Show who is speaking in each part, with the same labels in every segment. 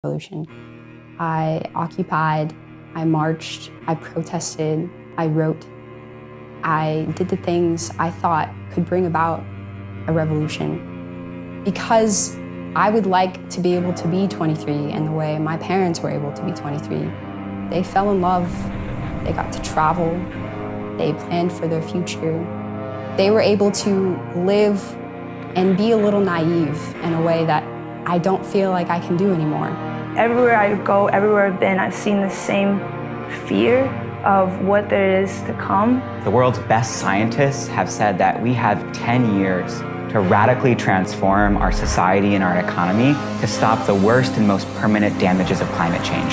Speaker 1: revolution. I occupied, I marched, I protested, I wrote. I did the things I thought could bring about a revolution. Because I would like to be able to be 23 in the way my parents were able to be 23. They fell in love, they got to travel, they planned for their future. They were able to live and be a little naive in a way that I don't feel like I can do anymore.
Speaker 2: Everywhere I go, everywhere I've been, I've seen the same fear of what there is to come.
Speaker 3: The world's best scientists have said that we have 10 years to radically transform our society and our economy to stop the worst and most permanent damages of climate change.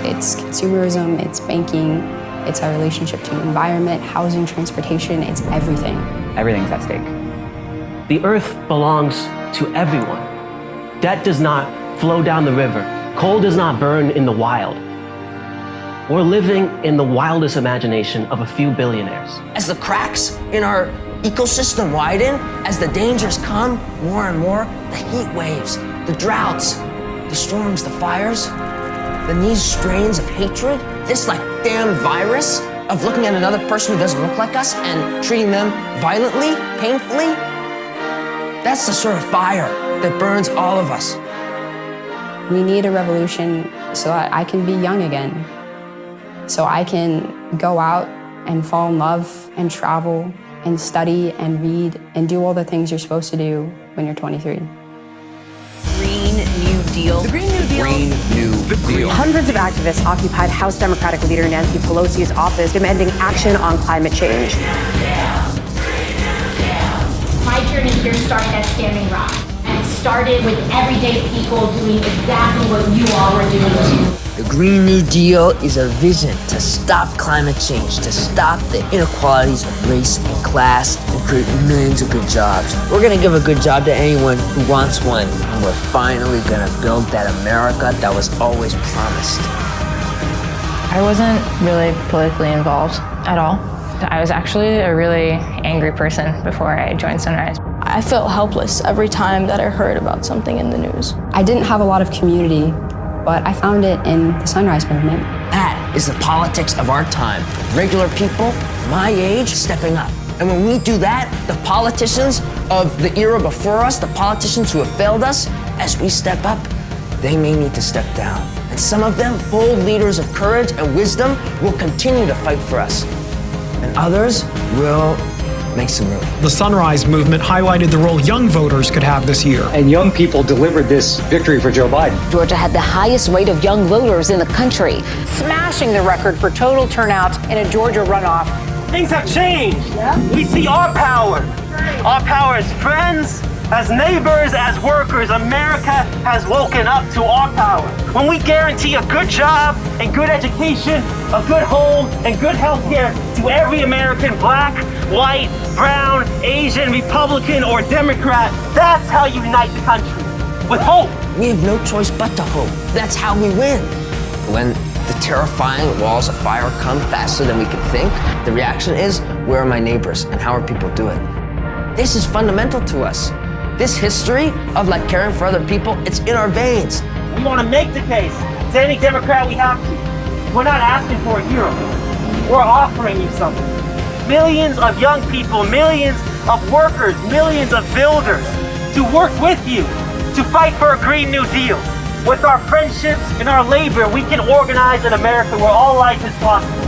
Speaker 1: It's consumerism, it's banking, it's our relationship to the environment, housing, transportation, it's everything.
Speaker 3: Everything's at stake.
Speaker 4: The earth belongs to everyone. Debt does not flow down the river. Coal does not burn in the wild. We're living in the wildest imagination of a few billionaires.
Speaker 5: As the cracks in our ecosystem widen, as the dangers come more and more, the heat waves, the droughts, the storms, the fires, then these strains of hatred, this like damn virus of looking at another person who doesn't look like us and treating them violently, painfully, that's the sort of fire that burns all of us.
Speaker 1: We need a revolution so that I can be young again, so I can go out and fall in love and travel and study and read and do all the things you're supposed to do when you're 23.
Speaker 6: Green New Deal.
Speaker 7: The Green New Deal.
Speaker 8: Green New Deal.
Speaker 9: Hundreds of activists occupied House Democratic leader Nancy Pelosi's office demanding action on climate change.
Speaker 10: My journey here started at Standing Rock, and it started with everyday people doing exactly what you all were doing too.
Speaker 5: The Green New Deal is a vision to stop climate change, to stop the inequalities of race and class, and create millions of good jobs. We're gonna give a good job to anyone who wants one, and we're finally gonna build that America that was always promised.
Speaker 11: I wasn't really politically involved at all. I was actually a really angry person before I joined Sunrise.
Speaker 12: I felt helpless every time that I heard about something in the news.
Speaker 1: I didn't have a lot of community, but I found it in the Sunrise Movement.
Speaker 5: That is the politics of our time. Regular people, my age, stepping up. And when we do that, the politicians of the era before us, the politicians who have failed us, as we step up, they may need to step down. And some of them, bold leaders of courage and wisdom, will continue to fight for us. And others will make some room.
Speaker 13: The Sunrise Movement highlighted the role young voters could have this year.
Speaker 14: And young people delivered this victory for Joe Biden.
Speaker 15: Georgia had the highest rate of young voters in the country,
Speaker 16: smashing the record for total turnout in a Georgia runoff.
Speaker 17: Things have changed. Yeah. We see our power. Our power as friends, as neighbors, as workers. America has woken up to our power. When we guarantee a good job and good education, a good home and good health care to every American, black, white, brown, Asian, Republican, or Democrat, that's how you unite the country, with hope.
Speaker 5: We have no choice but to hope. That's how we win. When the terrifying walls of fire come faster than we can think, the reaction is, where are my neighbors and how are people doing? This is fundamental to us. This history of like caring for other people, it's in our veins.
Speaker 17: We want to make the case to any Democrat we have to. We're not asking for a hero. We're offering you something. Millions of young people, millions of workers, millions of builders to work with you to fight for a Green New Deal. With our friendships and our labor, we can organize an America where all life is possible.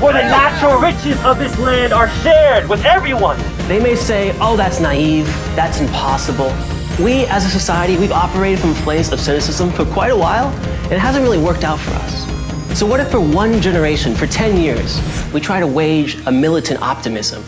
Speaker 17: Where the natural riches of this land are shared with everyone.
Speaker 4: They may say, oh, that's naive, that's impossible. We, as a society, we've operated from a place of cynicism for quite a while, and it hasn't really worked out for us. So what if for one generation, for 10 years, we try to wage a militant optimism?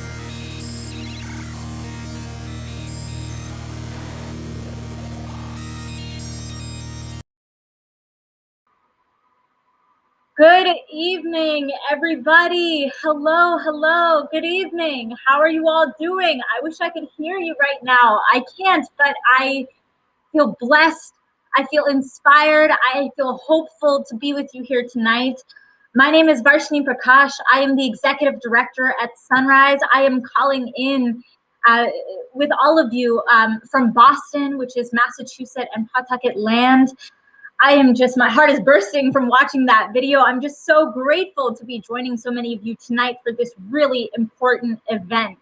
Speaker 10: Good evening, everybody. Hello. Good evening. How are you all doing? I wish I could hear you right now. I can't, but I feel blessed. I feel inspired. I feel hopeful to be with you here tonight. My name is Varshini Prakash. I am the executive director at Sunrise. I am calling in with all of you from Boston, which is Massachusetts and Pawtucket land. My heart is bursting from watching that video. I'm just so grateful to be joining so many of you tonight for this really important event.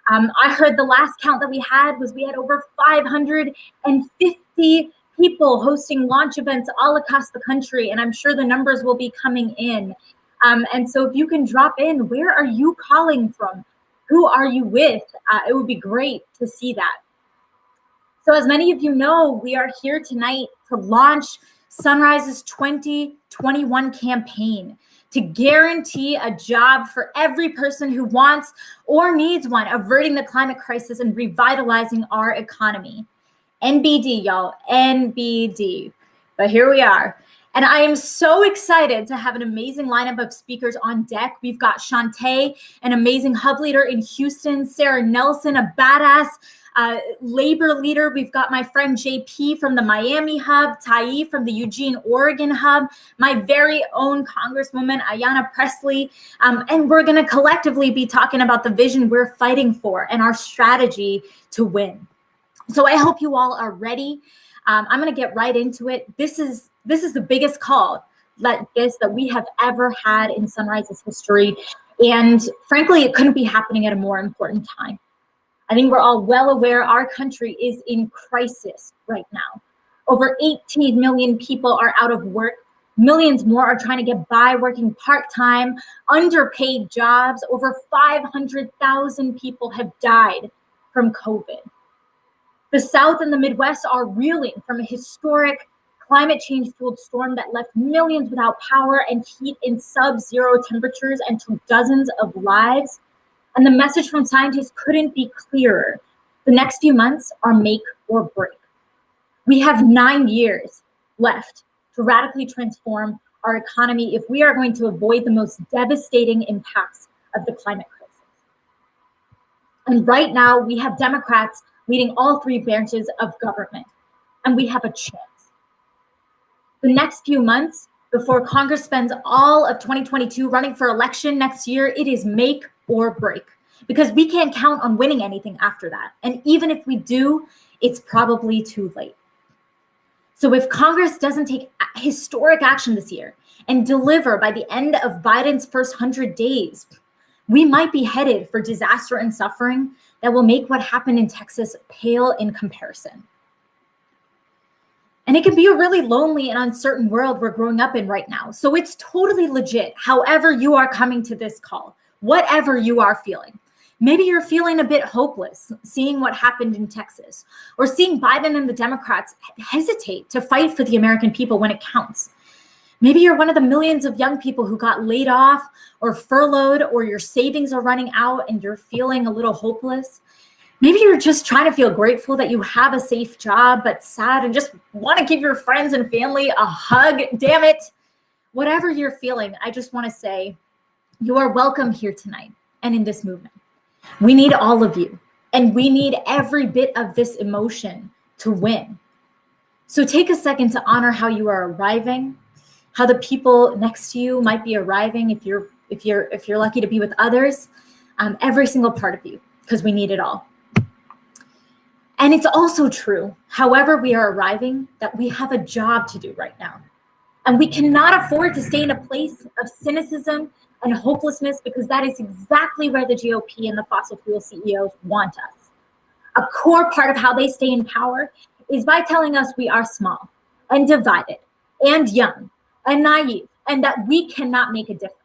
Speaker 10: I heard the last count that we had over 550 people hosting launch events all across the country, and I'm sure the numbers will be coming in. And so if you can drop in, where are you calling from? Who are you with? It would be great to see that. So as many of you know, we are here tonight to launch Sunrise's 2021 campaign to guarantee a job for every person who wants or needs one, averting the climate crisis and revitalizing our economy. NBD, y'all, NBD. But here we are. And I am so excited to have an amazing lineup of speakers on deck. We've got Shantae, an amazing hub leader in Houston, Sarah Nelson, a badass labor leader. We've got my friend JP from the Miami hub, Tai from the Eugene, Oregon hub, my very own Congresswoman Ayanna Presley. And we're going to collectively be talking about the vision we're fighting for and our strategy to win. So I hope you all are ready. I'm going to get right into it. This is the biggest call that we have ever had in Sunrise's history. And frankly, it couldn't be happening at a more important time. I think we're all well aware our country is in crisis right now. Over 18 million people are out of work. Millions more are trying to get by working part-time, underpaid jobs. Over 500,000 people have died from COVID. The South and the Midwest are reeling from a historic climate change fueled storm that left millions without power and heat in sub-zero temperatures and took dozens of lives. And the message from scientists couldn't be clearer. The next few months are make or break. We have 9 years left to radically transform our economy if we are going to avoid the most devastating impacts of the climate crisis. And right now, we have Democrats leading all three branches of government, and we have a chance. The next few months, before Congress spends all of 2022 running for election next year, it is make or break, because we can't count on winning anything after that. And even if we do, it's probably too late. So if Congress doesn't take historic action this year and deliver by the end of Biden's first 100 days, we might be headed for disaster and suffering that will make what happened in Texas pale in comparison. And it can be a really lonely and uncertain world we're growing up in right now. So it's totally legit, however you are coming to this call, whatever you are feeling. Maybe you're feeling a bit hopeless, seeing what happened in Texas, or seeing Biden and the Democrats hesitate to fight for the American people when it counts. Maybe you're one of the millions of young people who got laid off or furloughed, or your savings are running out and you're feeling a little hopeless. Maybe you're just trying to feel grateful that you have a safe job, but sad and just want to give your friends and family a hug. Damn it. Whatever you're feeling, I just want to say you are welcome here tonight and in this movement. We need all of you, and we need every bit of this emotion to win. So take a second to honor how you are arriving, how the people next to you might be arriving if you're lucky to be with others, every single part of you, because we need it all. And it's also true, however we are arriving, that we have a job to do right now. And we cannot afford to stay in a place of cynicism and hopelessness, because that is exactly where the GOP and the fossil fuel CEOs want us. A core part of how they stay in power is by telling us we are small and divided and young and naive, and that we cannot make a difference.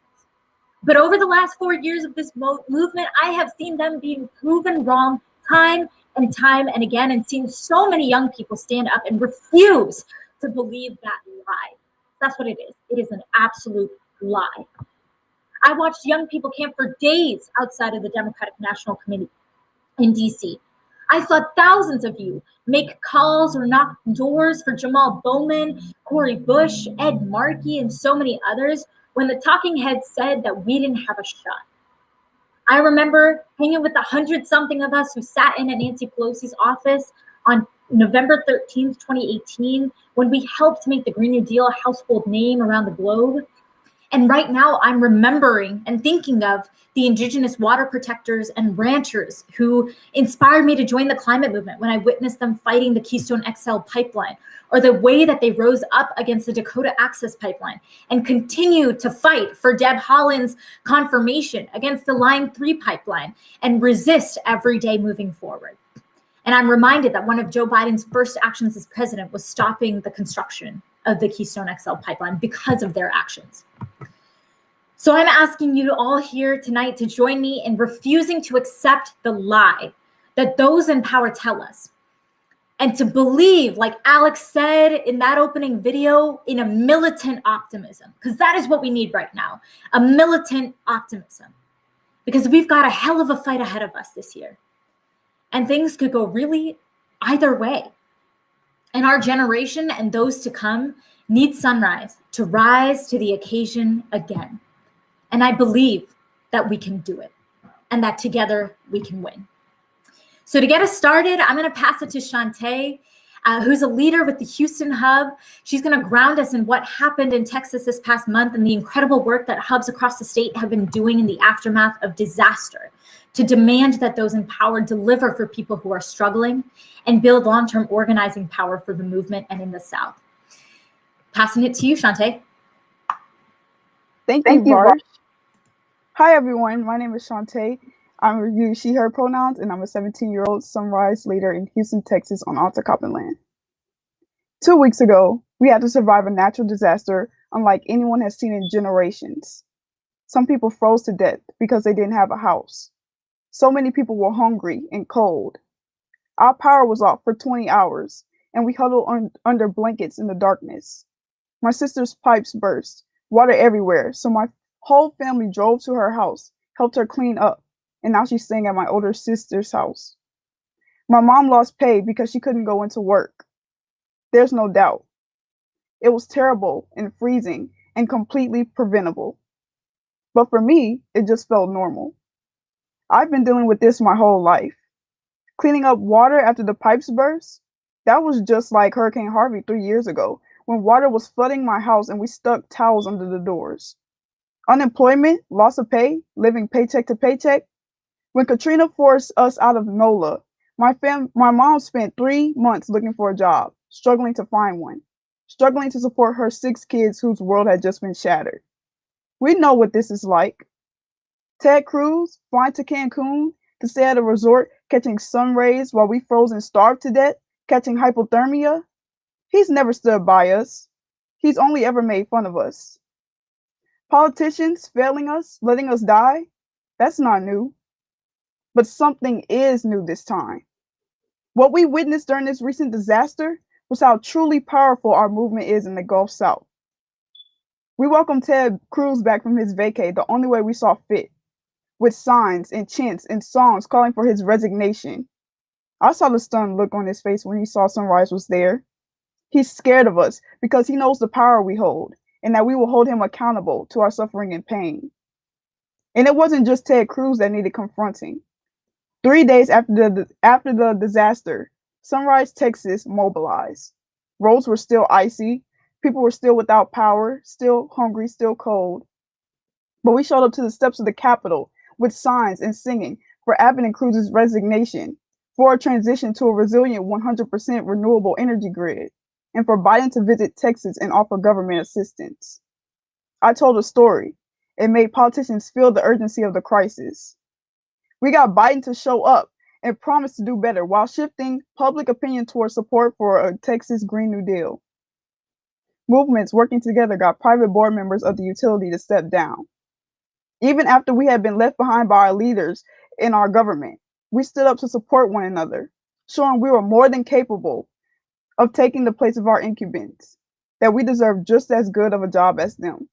Speaker 10: But over the last 4 years of this movement, I have seen them being proven wrong time and again, and seen so many young people stand up and refuse to believe that lie. That's what it is. It is an absolute lie. I watched young people camp for days outside of the Democratic National Committee in DC. I saw thousands of you make calls or knock doors for Jamal Bowman, Cori Bush, Ed Markey, and so many others when the talking heads said that we didn't have a shot. I remember hanging with the 100-something of us who sat in at Nancy Pelosi's office on November 13th, 2018, when we helped make the Green New Deal a household name around the globe. And right now I'm remembering and thinking of the indigenous water protectors and ranchers who inspired me to join the climate movement when I witnessed them fighting the Keystone XL pipeline, or the way that they rose up against the Dakota Access Pipeline and continue to fight for Deb Haaland's confirmation against the Line 3 pipeline and resist every day moving forward. And I'm reminded that one of Joe Biden's first actions as president was stopping the construction of the Keystone XL pipeline because of their actions. So I'm asking you all here tonight to join me in refusing to accept the lie that those in power tell us, and to believe, like Alex said in that opening video, in a militant optimism, because that is what we need right now, a militant optimism, because we've got a hell of a fight ahead of us this year, and things could go really either way. And our generation and those to come need Sunrise to rise to the occasion again. And I believe that we can do it, and that together we can win. So to get us started, I'm going to pass it to Shantae, who's a leader with the Houston Hub. She's going to ground us in what happened in Texas this past month and the incredible work that hubs across the state have been doing in the aftermath of disaster to demand that those in power deliver for people who are struggling and build long-term organizing power for the movement and in the South. Passing it to you, Shantae.
Speaker 7: Thank you, Varsh. Hi, everyone. My name is Shantae. I'm use she, her pronouns, and I'm a 17-year-old Sunrise leader in Houston, Texas on Alta Coppin land. 2 weeks ago, we had to survive a natural disaster unlike anyone has seen in generations. Some people froze to death because they didn't have a house. So many people were hungry and cold. Our power was off for 20 hours, and we huddled under blankets in the darkness. My sister's pipes burst, water everywhere, so my whole family drove to her house, helped her clean up, and now she's staying at my older sister's house. My mom lost pay because she couldn't go into work. There's no doubt. It was terrible and freezing and completely preventable. But for me, it just felt normal. I've been dealing with this my whole life. Cleaning up water after the pipes burst, that was just like Hurricane Harvey 3 years ago, when water was flooding my house and we stuck towels under the doors. Unemployment, loss of pay, living paycheck to paycheck. When Katrina forced us out of NOLA, my mom spent 3 months looking for a job, struggling to find one, struggling to support her 6 kids whose world had just been shattered. We know what this is like. Ted Cruz flying to Cancun to stay at a resort, catching sun rays while we froze and starved to death, catching hypothermia. He's never stood by us. He's only ever made fun of us. Politicians failing us, letting us die, that's not new. But something is new this time. What we witnessed during this recent disaster was how truly powerful our movement is in the Gulf South. We welcomed Ted Cruz back from his vacay the only way we saw fit, with signs and chants and songs calling for his resignation. I saw the stunned look on his face when he saw Sunrise was there. He's scared of us because he knows the power we hold, and that we will hold him accountable to our suffering and pain. And it wasn't just Ted Cruz that needed confronting. 3 days after the disaster, Sunrise, Texas mobilized. Roads were still icy, people were still without power, still hungry, still cold. But we showed up to the steps of the Capitol with signs and singing for Abbott and Cruz's resignation, for a transition to a resilient 100% renewable energy grid, and for Biden to visit Texas and offer government assistance. I told a story. It made politicians feel the urgency of the crisis. We got Biden to show up and promise to do better while shifting public opinion towards support for a Texas Green New Deal. Movements working together got private board members of the utility to step down. Even after we had been left behind by our leaders in our government, we stood up to support one another, showing we were more than capable of taking the place of our incumbents, that we deserve just as good of a job as them.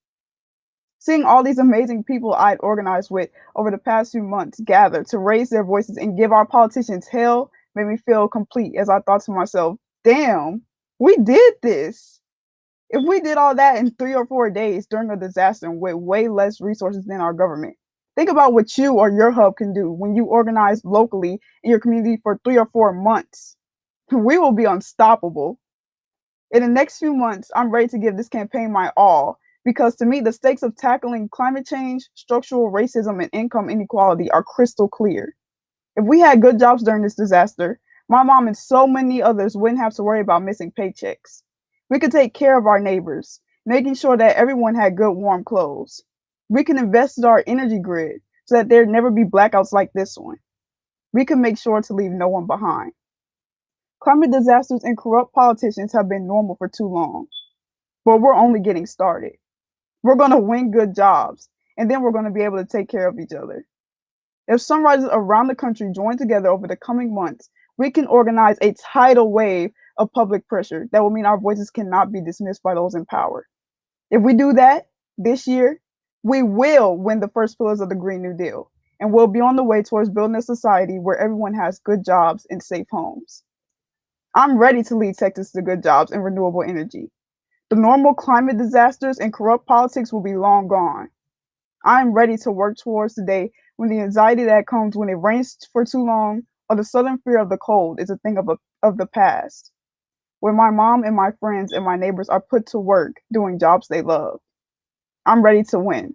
Speaker 7: Seeing all these amazing people I'd organized with over the past few months gather to raise their voices and give our politicians hell made me feel complete, as I thought to myself, damn, we did this. If we did all that in 3 or 4 days during a disaster with way less resources than our government, think about what you or your hub can do when you organize locally in your community for 3 or 4 months. We will be unstoppable. In the next few months, I'm ready to give this campaign my all, Because to me, the stakes of tackling climate change, structural racism, and income inequality are crystal clear. If we had good jobs during this disaster, my mom and so many others wouldn't have to worry about missing paychecks. We could take care of our neighbors, making sure that everyone had good warm clothes. We can invest in our energy grid so that there'd never be blackouts like this one. We can make sure to leave no one behind. Climate disasters and corrupt politicians have been normal for too long, but we're only getting started. We're going to win good jobs, and then we're going to be able to take care of each other. If sunrises around the country join together over the coming months, we can organize a tidal wave of public pressure that will mean our voices cannot be dismissed by those in power. If we do that this year, we will win the first pillars of the Green New Deal, and we'll be on the way towards building a society where everyone has good jobs and safe homes. I'm ready to lead Texas to good jobs and renewable energy. The normal climate disasters and corrupt politics will be long gone. I'm ready to work towards the day when the anxiety that comes when it rains for too long or the sudden fear of the cold is a thing of the past, where my mom and my friends and my neighbors are put to work doing jobs they love. I'm ready to win.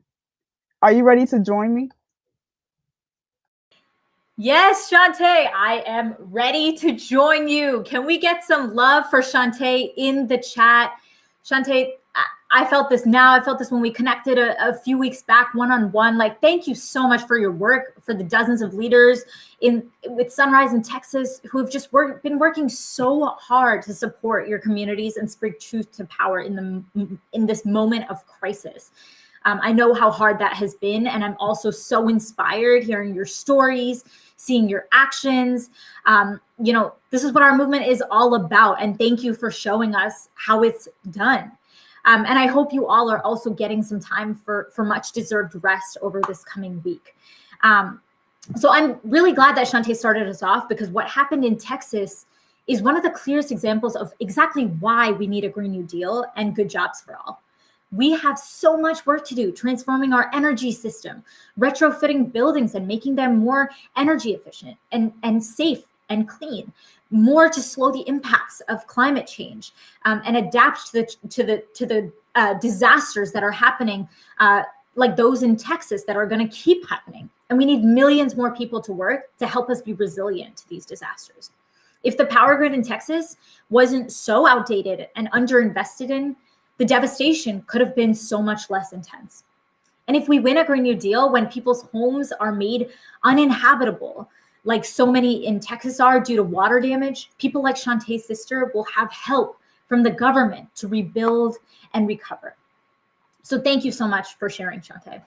Speaker 7: Are you ready to join me?
Speaker 10: Yes, Shantae, I am ready to join you. Can we get some love for Shantae in the chat? Shantae, I felt this now. I felt this when we connected a few weeks back, one-on-one. Like, thank you so much for your work, for the dozens of leaders with Sunrise in Texas who have just been working so hard to support your communities and speak truth to power in this moment of crisis. I know how hard that has been, and I'm also so inspired hearing your stories, seeing your actions. This is what our movement is all about, and thank you for showing us how it's done. And I hope you all are also getting some time for much deserved rest over this coming week. So I'm really glad that Shantae started us off, because what happened in Texas is one of the clearest examples of exactly why we need a Green New Deal and good jobs for all. We have so much work to do transforming our energy system, retrofitting buildings and making them more energy efficient and safe and clean, more to slow the impacts of climate change and adapt to the disasters that are happening, like those in Texas that are going to keep happening. And we need millions more people to work to help us be resilient to these disasters. If the power grid in Texas wasn't so outdated and underinvested in, the devastation could have been so much less intense. And if we win a Green New Deal when people's homes are made uninhabitable, like so many in Texas are due to water damage, people like Shantae's sister will have help from the government to rebuild and recover. So thank you so much for sharing, Shantae.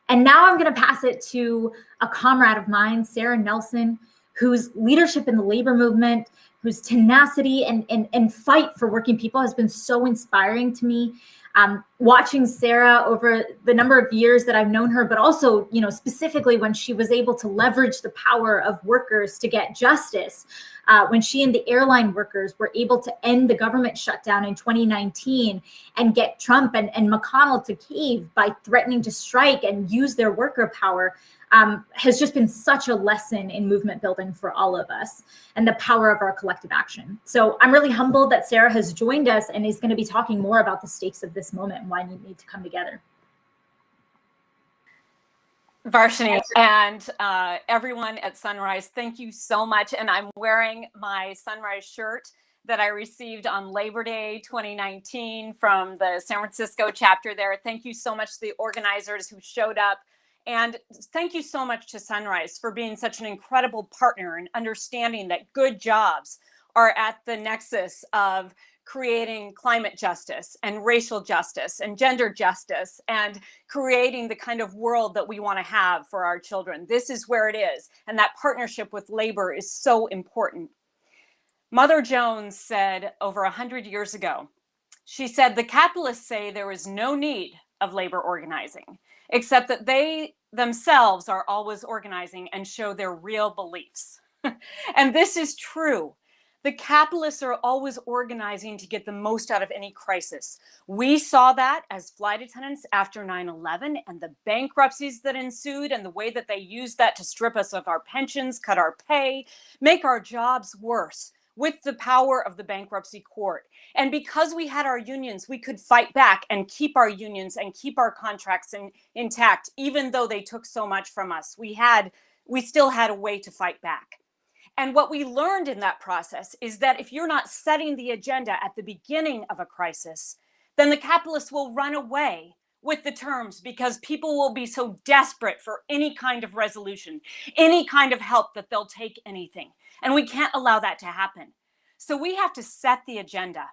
Speaker 10: And now I'm going to pass it to a comrade of mine, Sarah Nelson, whose leadership in the labor movement, whose tenacity and fight for working people has been so inspiring to me. Watching Sarah over the number of years that I've known her, but also, specifically when she was able to leverage the power of workers to get justice, when she and the airline workers were able to end the government shutdown in 2019 and get Trump and McConnell to cave by threatening to strike and use their worker power, has just been such a lesson in movement building for all of us and the power of our collective action. So I'm really humbled that Sarah has joined us and is going to be talking more about the stakes of this moment and why we need to come together.
Speaker 8: Varshini and everyone at Sunrise, thank you so much. And I'm wearing my Sunrise shirt that I received on Labor Day 2019 from the San Francisco chapter there. Thank you so much to the organizers who showed up. And thank you so much to Sunrise for being such an incredible partner and understanding that good jobs are at the nexus of creating climate justice and racial justice and gender justice and creating the kind of world that we want to have for our children. This is where it is. And that partnership with labor is so important. Mother Jones said over 100 years ago, she said, the capitalists say there is no need of labor organizing, except that they themselves are always organizing and show their real beliefs. And this is true. The capitalists are always organizing to get the most out of any crisis. We saw that as flight attendants after 9/11 and the bankruptcies that ensued and the way that they used that to strip us of our pensions, cut our pay, make our jobs worse. with the power of the bankruptcy court. And because we had our unions, we could fight back and keep our unions and keep our contracts intact, even though they took so much from us. We still had a way to fight back. And what we learned in that process is that if you're not setting the agenda at the beginning of a crisis, then the capitalists will run away with the terms because people will be so desperate for any kind of resolution, any kind of help, that they'll take anything. And we can't allow that to happen. So we have to set the agenda.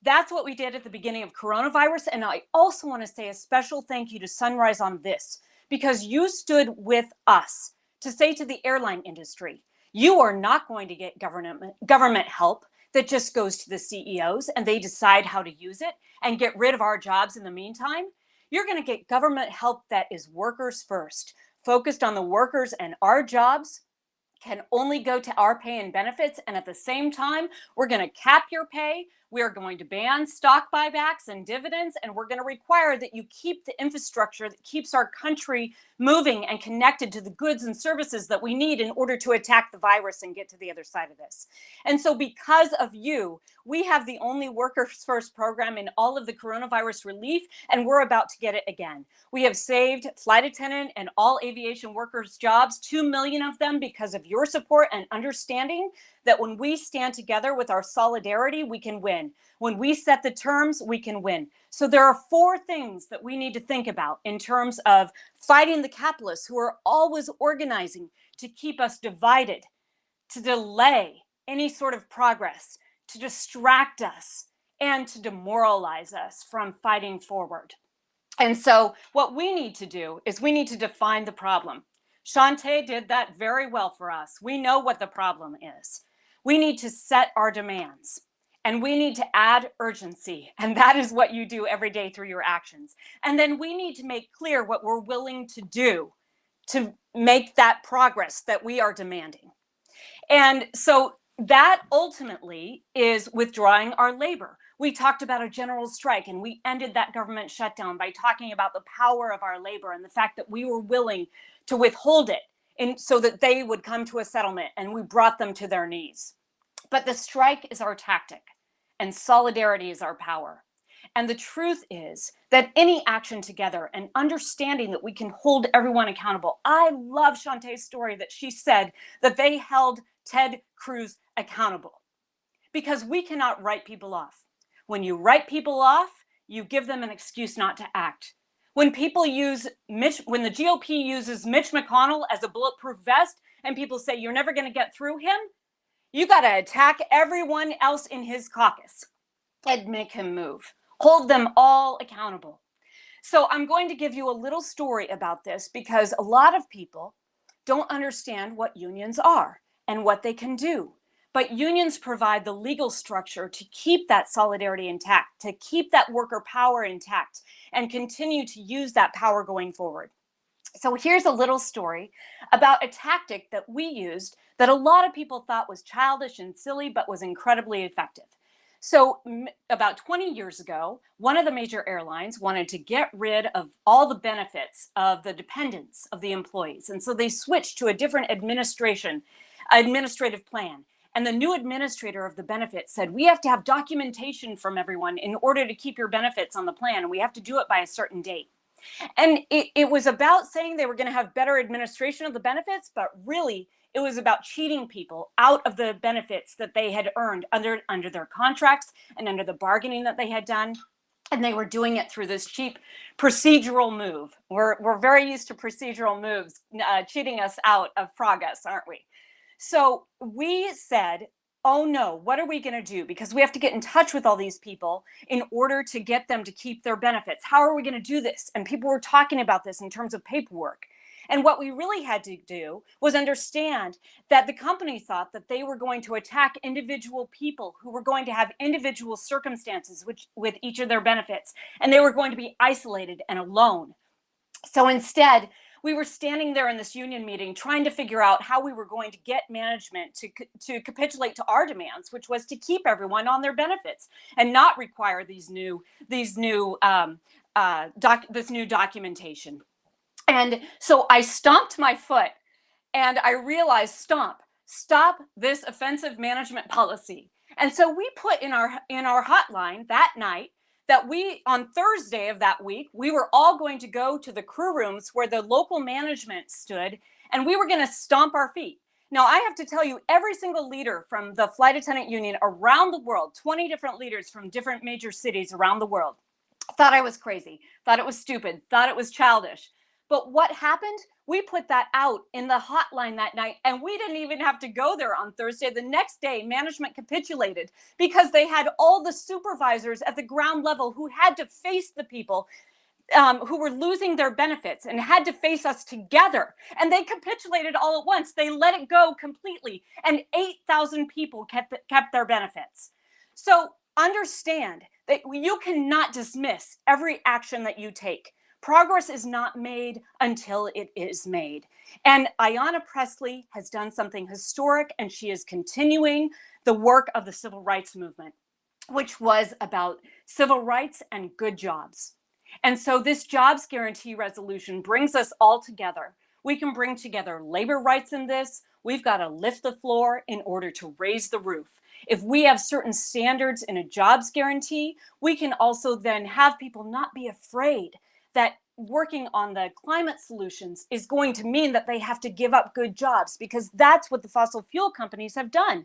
Speaker 8: That's what we did at the beginning of coronavirus. And I also want to say a special thank you to Sunrise on this, because you stood with us to say to the airline industry, you are not going to get government help that just goes to the CEOs and they decide how to use it and get rid of our jobs in the meantime. You're going to get government help that is workers first, focused on the workers, and our jobs can only go to our pay and benefits. And at the same time, we're going to cap your pay. We are going to ban stock buybacks and dividends, and we're going to require that you keep the infrastructure that keeps our country moving and connected to the goods and services that we need in order to attack the virus and get to the other side of this. And so because of you, we have the only Workers First program in all of the coronavirus relief, and we're about to get it again. We have saved flight attendant and all aviation workers' jobs, 2 million of them, because of your support and understanding that when we stand together with our solidarity, we can win. When we set the terms, we can win. So there are 4 things that we need to think about in terms of fighting the capitalists who are always organizing to keep us divided, to delay any sort of progress, to distract us, and to demoralize us from fighting forward. And so what we need to do is we need to define the problem. Shantae did that very well for us. We know what the problem is. We need to set our demands, and we need to add urgency. And that is what you do every day through your actions. And then we need to make clear what we're willing to do to make that progress that we are demanding. And so that ultimately is withdrawing our labor. We talked about a general strike, and we ended that government shutdown by talking about the power of our labor and the fact that we were willing to withhold it so that they would come to a settlement, and we brought them to their knees. But the strike is our tactic, and solidarity is our power. And the truth is that any action together and understanding that we can hold everyone accountable. I love Shantae's story that she said that they held Ted Cruz accountable, because we cannot write people off. When you write people off, you give them an excuse not to act. When people when the GOP uses Mitch McConnell as a bulletproof vest and people say you're never going to get through him, you got to attack everyone else in his caucus and make him move. Hold them all accountable. So I'm going to give you a little story about this, because a lot of people don't understand what unions are and what they can do. But unions provide the legal structure to keep that solidarity intact, to keep that worker power intact, and continue to use that power going forward. So here's a little story about a tactic that we used that a lot of people thought was childish and silly, but was incredibly effective. So about 20 years ago, one of the major airlines wanted to get rid of all the benefits of the dependents of the employees. And so they switched to a different administrative plan. And the new administrator of the benefits said, we have to have documentation from everyone in order to keep your benefits on the plan. And we have to do it by a certain date. And it was about saying they were going to have better administration of the benefits, but really it was about cheating people out of the benefits that they had earned under their contracts and under the bargaining that they had done. And they were doing it through this cheap procedural move. We're very used to procedural moves cheating us out of progress, aren't we? So we said, oh no, what are we going to do? Because we have to get in touch with all these people in order to get them to keep their benefits. How are we going to do this? And people were talking about this in terms of paperwork. And what we really had to do was understand that the company thought that they were going to attack individual people who were going to have individual circumstances with each of their benefits, and they were going to be isolated and alone. So instead, we were standing there in this union meeting trying to figure out how we were going to get management to capitulate to our demands, which was to keep everyone on their benefits and not require this new documentation. And so I stomped my foot and I realized, stomp, stop this offensive management policy. And so we put in our hotline that night that on Thursday of that week, we were all going to go to the crew rooms where the local management stood, and we were going to stomp our feet. Now, I have to tell you, every single leader from the flight attendant union around the world, 20 different leaders from different major cities around the world, thought I was crazy, thought it was stupid, thought it was childish. But what happened? We put that out in the hotline that night, and we didn't even have to go there on Thursday. The next day, management capitulated because they had all the supervisors at the ground level who had to face the people who were losing their benefits and had to face us together. And they capitulated all at once. They let it go completely. And 8,000 people kept their benefits. So understand that you cannot dismiss every action that you take. Progress is not made until it is made. And Ayanna Presley has done something historic, and she is continuing the work of the civil rights movement, which was about civil rights and good jobs. And so this jobs guarantee resolution brings us all together. We can bring together labor rights in this. We've got to lift the floor in order to raise the roof. If we have certain standards in a jobs guarantee, we can also then have people not be afraid that working on the climate solutions is going to mean that they have to give up good jobs, because that's what the fossil fuel companies have done.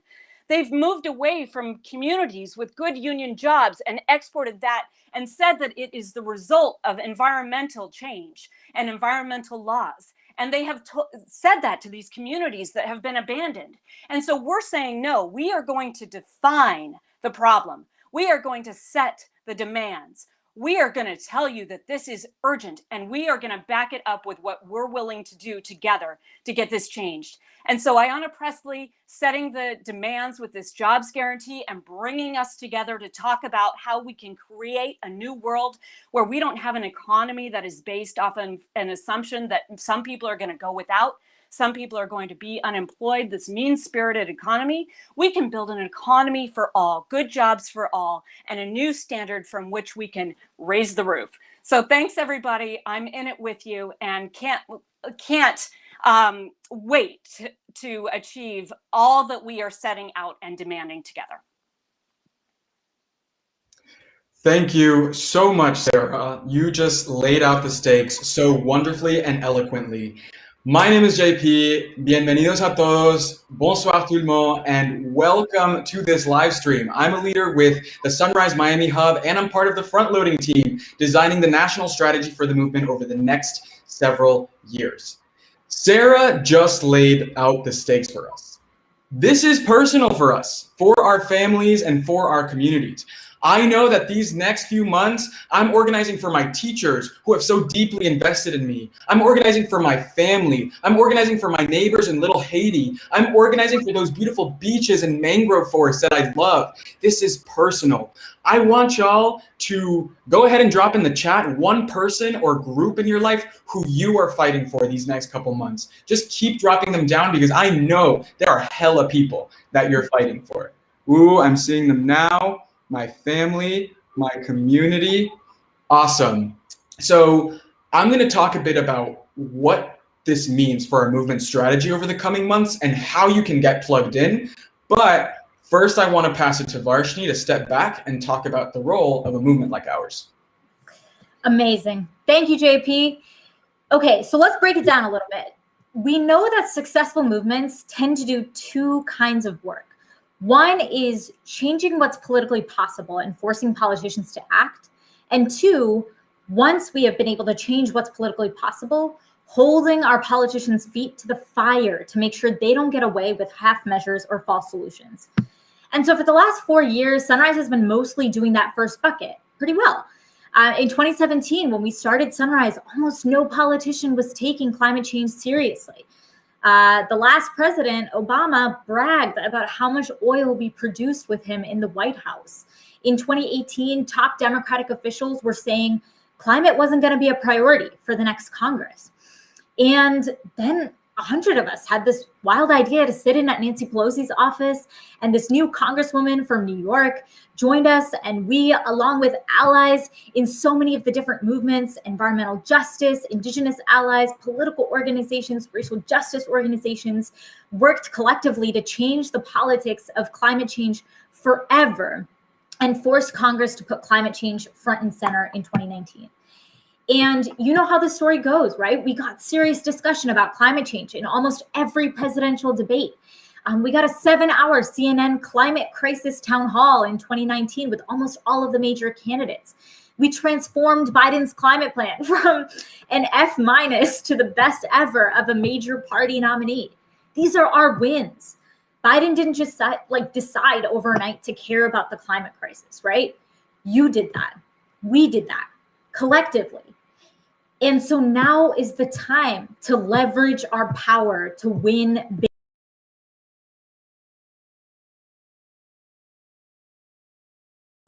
Speaker 8: They've moved away from communities with good union jobs and exported that and said that it is the result of environmental change and environmental laws. And they have said that to these communities that have been abandoned. And so we're saying, no, we are going to define the problem. We are going to set the demands. We are going to tell you that this is urgent, and we are going to back it up with what we're willing to do together to get this changed. And so Ayanna Presley setting the demands with this jobs guarantee and bringing us together to talk about how we can create a new world where we don't have an economy that is based off of an assumption that some people are going to go without. Some people are going to be unemployed, this mean-spirited economy. We can build an economy for all, good jobs for all, and a new standard from which we can raise the roof. So thanks, everybody. I'm in it with you and can't wait to achieve all that we are setting out and demanding together.
Speaker 18: Thank you so much, Sarah. You just laid out the stakes so wonderfully and eloquently. My name is JP. Bienvenidos a todos. Bonsoir tout le monde, and welcome to this live stream. I'm a leader with the Sunrise Miami Hub, and I'm part of the front-loading team designing the national strategy for the movement over the next several years. Sarah just laid out the stakes for us. This is personal for us, for our families, and for our communities. I know that these next few months, I'm organizing for my teachers who have so deeply invested in me. I'm organizing for my family. I'm organizing for my neighbors in Little Haiti. I'm organizing for those beautiful beaches and mangrove forests that I love. This is personal. I want y'all to go ahead and drop in the chat one person or group in your life who you are fighting for these next couple months. Just keep dropping them down, because I know there are hella people that you're fighting for. Ooh, I'm seeing them now. My family, my community. Awesome. So I'm going to talk a bit about what this means for our movement strategy over the coming months and how you can get plugged in. But first, I want to pass it to Varshni to step back and talk about the role of a movement like ours.
Speaker 10: Amazing. Thank you, JP. Okay, so let's break it down a little bit. We know that successful movements tend to do two kinds of work. One is changing what's politically possible and forcing politicians to act. And two, once we have been able to change what's politically possible, holding our politicians' feet to the fire to make sure they don't get away with half measures or false solutions. And so for the last 4 years, Sunrise has been mostly doing that first bucket pretty well. In 2017, when we started Sunrise, almost no politician was taking climate change seriously. The last president, Obama, bragged about how much oil we produced with him in the White House. In 2018, top Democratic officials were saying climate wasn't going to be a priority for the next Congress. And then 100 of us had this wild idea to sit in at Nancy Pelosi's office, and this new Congresswoman from New York joined us, and we, along with allies in so many of the different movements, environmental justice, indigenous allies, political organizations, racial justice organizations, worked collectively to change the politics of climate change forever and forced Congress to put climate change front and center in 2019. And you know how the story goes, right? We got serious discussion about climate change in almost every presidential debate. We got a 7-hour CNN climate crisis town hall in 2019 with almost all of the major candidates. We transformed Biden's climate plan from an F- to the best ever of a major party nominee. These are our wins. Biden didn't just decide overnight to care about the climate crisis, right? You did that. We did that collectively. And so now is the time to leverage our power to win big.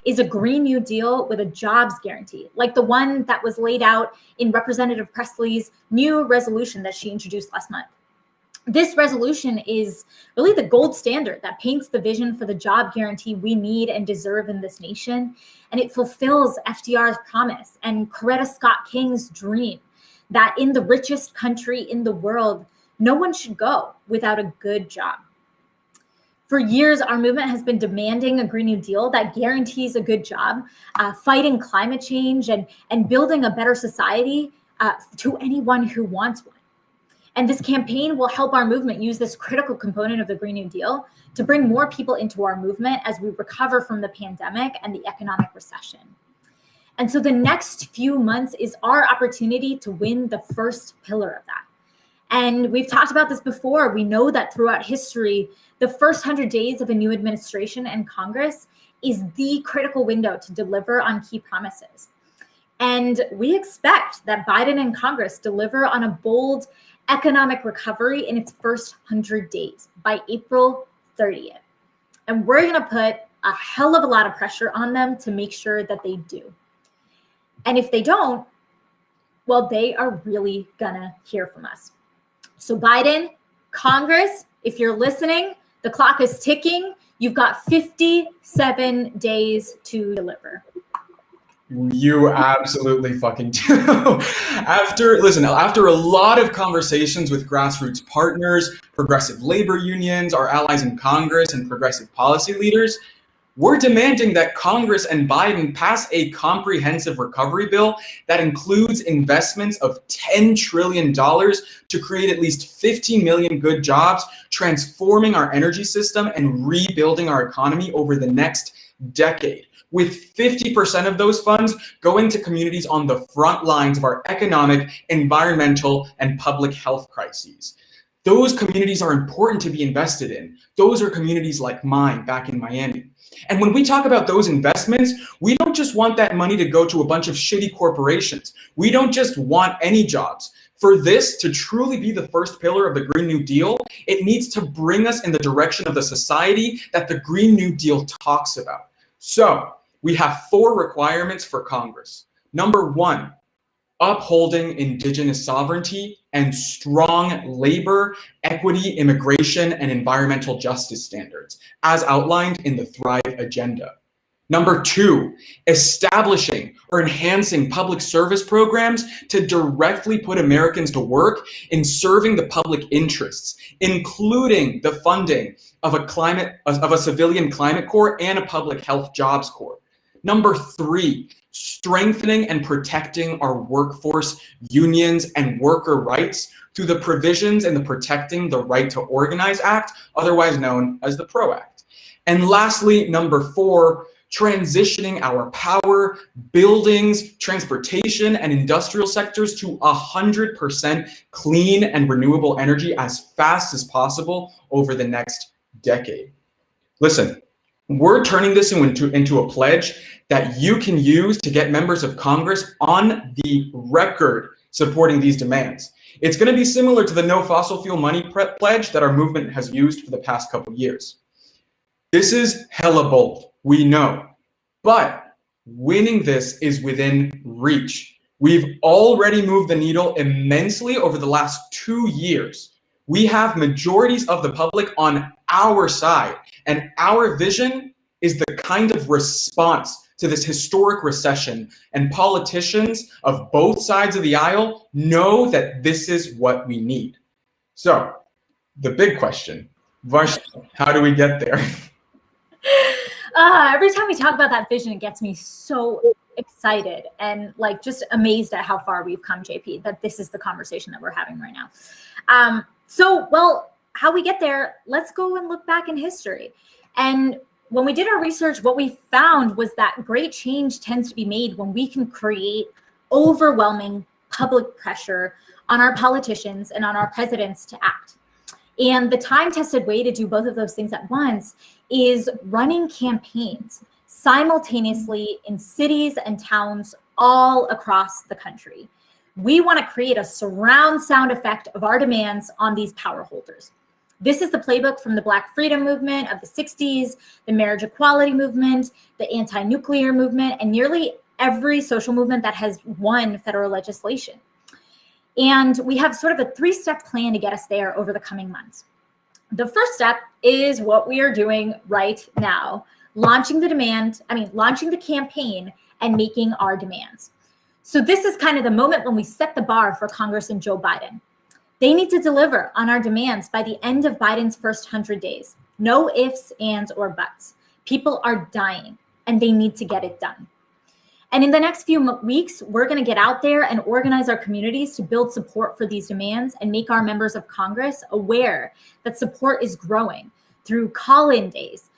Speaker 10: Is a Green New Deal with a jobs guarantee, like the one that was laid out in Representative Presley's new resolution that she introduced last month. This resolution is really the gold standard that paints the vision for the job guarantee we need and deserve in this nation. And it fulfills FDR's promise and Coretta Scott King's dream that in the richest country in the world, no one should go without a good job. For years, our movement has been demanding a Green New Deal that guarantees a good job, fighting climate change and building a better society to anyone who wants one. And this campaign will help our movement use this critical component of the Green New Deal to bring more people into our movement as we recover from the pandemic and the economic recession. And so the next few months is our opportunity to win the first pillar of that. And we've talked about this before. We know that throughout history, the first 100 days of a new administration and Congress is the critical window to deliver on key promises. And we expect that Biden and Congress deliver on a bold economic recovery in its first 100 days by April 30th. And we're going to put a hell of a lot of pressure on them to make sure that they do. And if they don't, well, they are really gonna hear from us. So Biden, Congress, if you're listening, the clock is ticking. You've got 57 days to deliver.
Speaker 18: You absolutely fucking do. After a lot of conversations with grassroots partners, progressive labor unions, our allies in Congress, and progressive policy leaders, we're demanding that Congress and Biden pass a comprehensive recovery bill that includes investments of $10 trillion to create at least 15 million good jobs, transforming our energy system and rebuilding our economy over the next decade, with 50% of those funds going to communities on the front lines of our economic, environmental, and public health crises. Those communities are important to be invested in. Those are communities like mine back in Miami. And when we talk about those investments, we don't just want that money to go to a bunch of shitty corporations. We don't just want any jobs. For this to truly be the first pillar of the Green New Deal, it needs to bring us in the direction of the society that the Green New Deal talks about. So we have 4 requirements for Congress. Number 1, upholding indigenous sovereignty and strong labor, equity, immigration, and environmental justice standards, as outlined in the Thrive Agenda. Number 2, establishing or enhancing public service programs to directly put Americans to work in serving the public interests, including the funding of a civilian climate corps and a public health jobs corps. Number 3, strengthening and protecting our workforce unions and worker rights through the provisions in the Protecting the Right to Organize Act, otherwise known as the PRO Act. And lastly, number 4, transitioning our power, buildings, transportation, and industrial sectors to 100% clean and renewable energy as fast as possible over the next decade. Listen, we're turning this into a pledge that you can use to get members of Congress on the record supporting these demands. It's going to be similar to the No Fossil Fuel Money pledge that our movement has used for the past couple of years. This is hella bold, we know, but winning this is within reach. We've already moved the needle immensely over the last 2 years. We have majorities of the public on our side, and our vision is the kind of response to this historic recession, and politicians of both sides of the aisle know that this is what we need. So, the big question, Varshney, how do we get there?
Speaker 10: Every time we talk about that vision, it gets me so excited and like just amazed at how far we've come, JP, that this is the conversation that we're having right now. Well, how we get there, let's go and look back in history. And when we did our research, what we found was that great change tends to be made when we can create overwhelming public pressure on our politicians and on our presidents to act. And the time-tested way to do both of those things at once is running campaigns simultaneously in cities and towns all across the country. We want to create a surround sound effect of our demands on these power holders. This is the playbook from the Black Freedom Movement of the 60s, the marriage equality movement, the anti-nuclear movement, and nearly every social movement that has won federal legislation. And we have sort of a three-step plan to get us there over the coming months. The first step is what we are doing right now, launching the campaign and making our demands. So this is kind of the moment when we set the bar for Congress and Joe Biden. They need to deliver on our demands by the end of Biden's first 100 days. No ifs, ands, or buts. People are dying, and they need to get it done. And in the next few weeks, we're going to get out there and organize our communities to build support for these demands and make our members of Congress aware that support is growing through call-in days,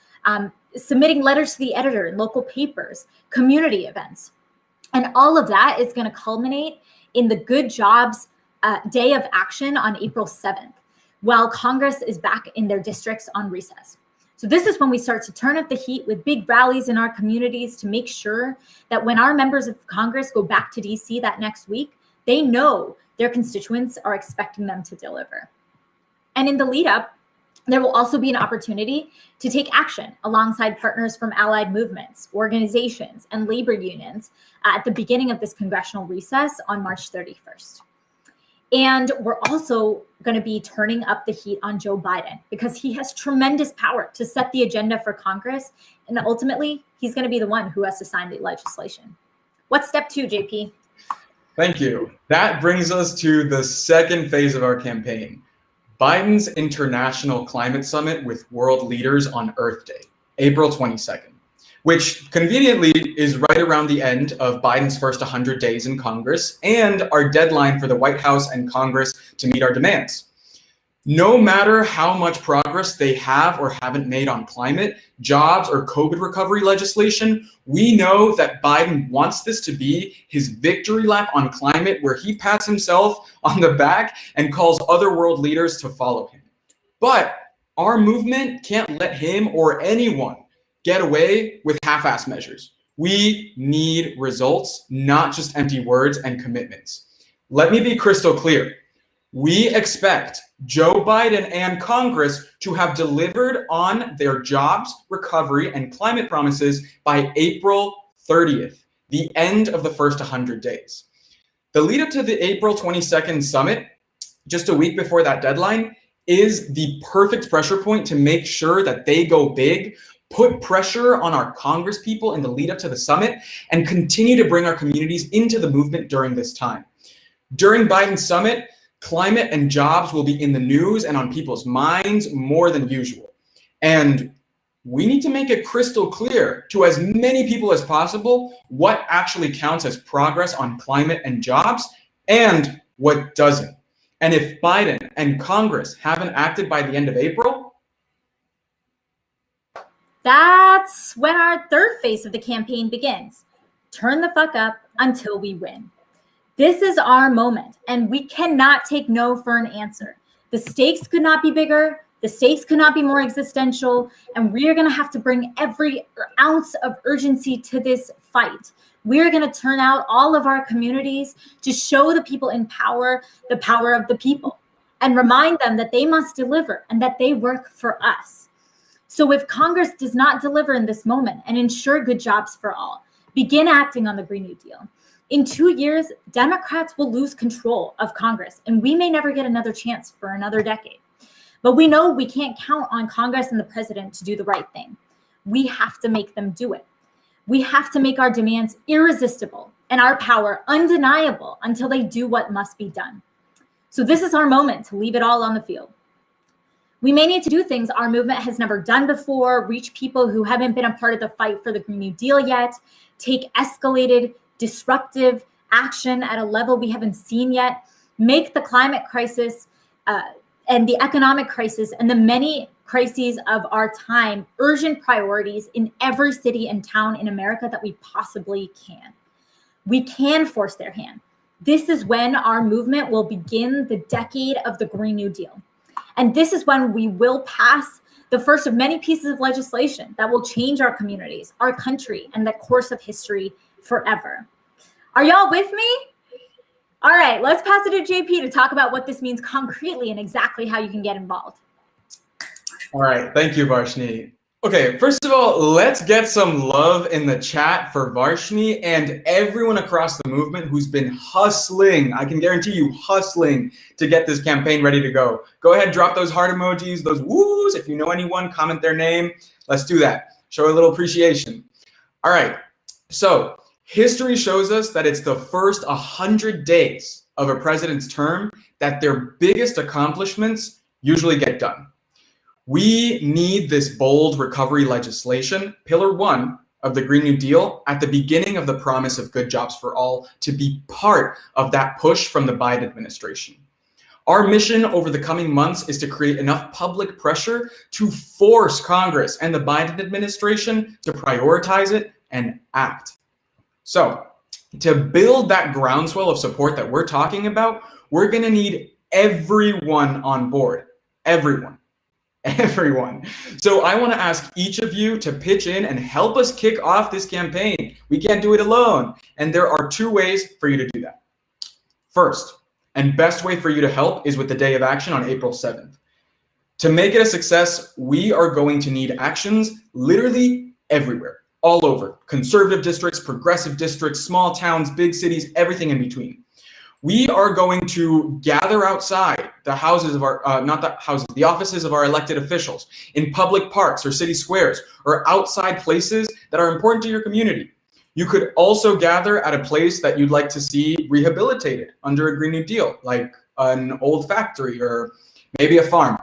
Speaker 10: submitting letters to the editor in local papers, community events. And all of that is going to culminate in the Good Jobs Day of Action on April 7th, while Congress is back in their districts on recess. So this is when we start to turn up the heat with big rallies in our communities to make sure that when our members of Congress go back to DC that next week, they know their constituents are expecting them to deliver. And in the lead up, there will also be an opportunity to take action alongside partners from allied movements, organizations, and labor unions at the beginning of this congressional recess on March 31st. And we're also going to be turning up the heat on Joe Biden because he has tremendous power to set the agenda for Congress. And ultimately, he's going to be the one who has to sign the legislation. What's step 2, JP?
Speaker 18: Thank you. That brings us to the second phase of our campaign, Biden's International Climate Summit with world leaders on Earth Day, April 22nd, which conveniently is right around the end of Biden's first 100 days in Congress and our deadline for the White House and Congress to meet our demands. No matter how much progress they have or haven't made on climate, jobs, or COVID recovery legislation, we know that Biden wants this to be his victory lap on climate, where he pats himself on the back and calls other world leaders to follow him. But our movement can't let him or anyone get away with half-ass measures. We need results, not just empty words and commitments. Let me be crystal clear. We expect Joe Biden and Congress to have delivered on their jobs, recovery, and climate promises by April 30th, the end of the first 100 days. The lead up to the April 22nd summit, just a week before that deadline, is the perfect pressure point to make sure that they go big, put pressure on our Congress people in the lead up to the summit, and continue to bring our communities into the movement during this time. During Biden's summit, climate and jobs will be in the news and on people's minds more than usual. And we need to make it crystal clear to as many people as possible what actually counts as progress on climate and jobs and what doesn't. And if Biden and Congress haven't acted by the end of April,
Speaker 10: that's when our third phase of the campaign begins. Turn the fuck up until we win. This is our moment, and we cannot take no for an answer. The stakes could not be bigger, the stakes could not be more existential, and we are going to have to bring every ounce of urgency to this fight. We are going to turn out all of our communities to show the people in power the power of the people, and remind them that they must deliver and that they work for us. So if Congress does not deliver in this moment and ensure good jobs for all, begin acting on the Green New Deal, In 2 years, Democrats will lose control of Congress, and we may never get another chance for another decade. But we know we can't count on Congress and the president to do the right thing. We have to make them do it. We have to make our demands irresistible and our power undeniable until they do what must be done. So this is our moment to leave it all on the field. We may need to do things our movement has never done before, reach people who haven't been a part of the fight for the Green New Deal yet, take escalated, disruptive action at a level we haven't seen yet, make the climate crisis and the economic crisis and the many crises of our time urgent priorities in every city and town in America that we possibly can. We can force their hand. This is when our movement will begin the decade of the Green New Deal. And this is when we will pass the first of many pieces of legislation that will change our communities, our country, and the course of history forever. Are y'all with me? All right, let's pass it to JP to talk about what this means concretely and exactly how you can get involved.
Speaker 18: All right, thank you, Varshni. Okay, first of all, let's get some love in the chat for Varshni and everyone across the movement who's been hustling. I can guarantee you hustling to get this campaign ready to go. Go ahead, drop those heart emojis, those woos. If you know anyone, comment their name. Let's do that. Show a little appreciation. All right, so history shows us that it's the first 100 days of a president's term that their biggest accomplishments usually get done. We need this bold recovery legislation, pillar 1 of the Green New Deal, at the beginning of the promise of good jobs for all, to be part of that push from the Biden administration. Our mission over the coming months is to create enough public pressure to force Congress and the Biden administration to prioritize it and act. So, to build that groundswell of support that we're talking about, we're going to need everyone on board. Everyone. So I want to ask each of you to pitch in and help us kick off this campaign. We can't do it alone. And there are 2 ways for you to do that. First, and best way for you to help is with the Day of Action on April 7th. To make it a success, we are going to need actions literally everywhere, all over. Conservative districts, progressive districts, small towns, big cities, everything in between. We are going to gather outside the houses of our, the offices of our elected officials, in public parks or city squares, or outside places that are important to your community. You could also gather at a place that you'd like to see rehabilitated under a Green New Deal, like an old factory or maybe a farm,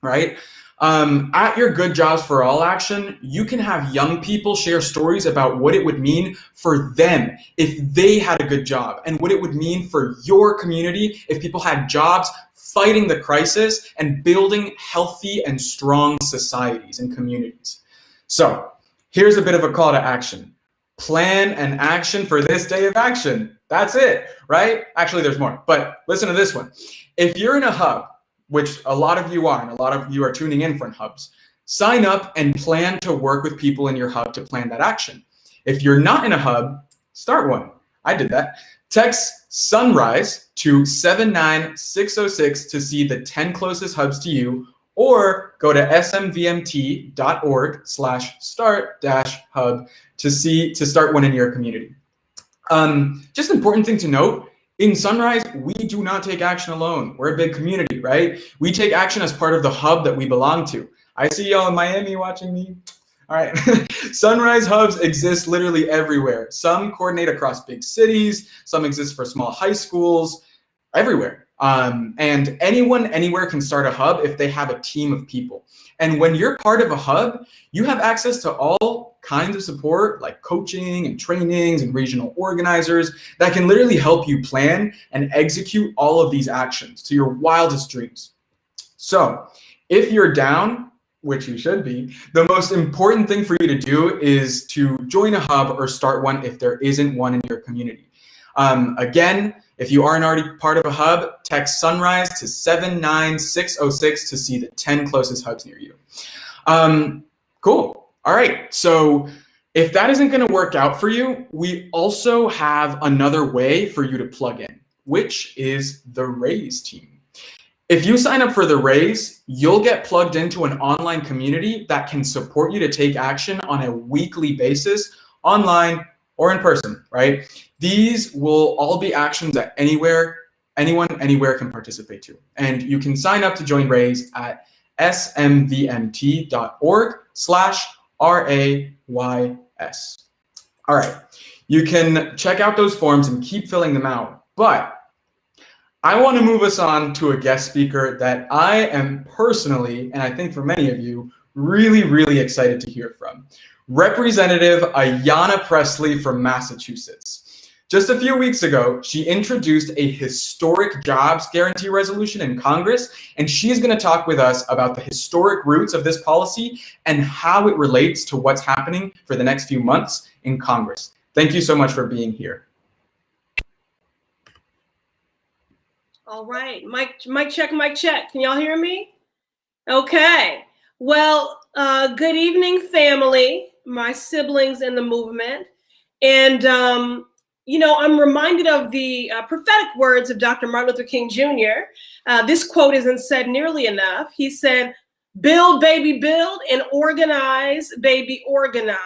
Speaker 18: right? At your Good Jobs for All action, you can have young people share stories about what it would mean for them if they had a good job, and what it would mean for your community if people had jobs fighting the crisis and building healthy and strong societies and communities. So here's a bit of a call to action. Plan an action for this Day of Action. That's it, right? Actually, there's more, but listen to this one. If you're in a hub, which a lot of you are, and a lot of you are tuning in from hubs, sign up and plan to work with people in your hub to plan that action. If you're not in a hub, start one. I did that. Text Sunrise to 79606 to see the 10 closest hubs to you, or go to smvmt.org/start-hub to start one in your community. Just important thing to note, in Sunrise, we do not take action alone. We're a big community, right? We take action as part of the hub that we belong to. I see y'all in Miami watching me. All right. Sunrise hubs exist literally everywhere. Some coordinate across big cities. Some exist for small high schools, everywhere. And anyone, anywhere can start a hub if they have a team of people. And when you're part of a hub, you have access to all kinds of support like coaching and trainings and regional organizers that can literally help you plan and execute all of these actions to your wildest dreams. So if you're down, which you should be, the most important thing for you to do is to join a hub or start one if there isn't one in your community. Again, if you aren't already part of a hub, text Sunrise to 79606 to see the 10 closest hubs near you. Cool. All right. So if that isn't going to work out for you, we also have another way for you to plug in, which is the Raise team. If you sign up for the Raise, you'll get plugged into an online community that can support you to take action on a weekly basis, online or in person, right? These will all be actions that anyone, anywhere can participate to. And you can sign up to join Raise at smvmt.org/RAYS. All right, you can check out those forms and keep filling them out, but I want to move us on to a guest speaker that I am personally, and I think for many of you, really, really excited to hear from. Representative Ayanna Presley from Massachusetts. Just a few weeks ago, she introduced a historic jobs guarantee resolution in Congress, and she's going to talk with us about the historic roots of this policy and how it relates to what's happening for the next few months in Congress. Thank you so much for being here.
Speaker 19: All right, mic check, mic check. Can y'all hear me? Okay. Well, good evening, family, my siblings in the movement. And, you know, I'm reminded of the prophetic words of Dr. Martin Luther King Jr. This quote isn't said nearly enough. He said, "Build, baby, build, and organize, baby, organize."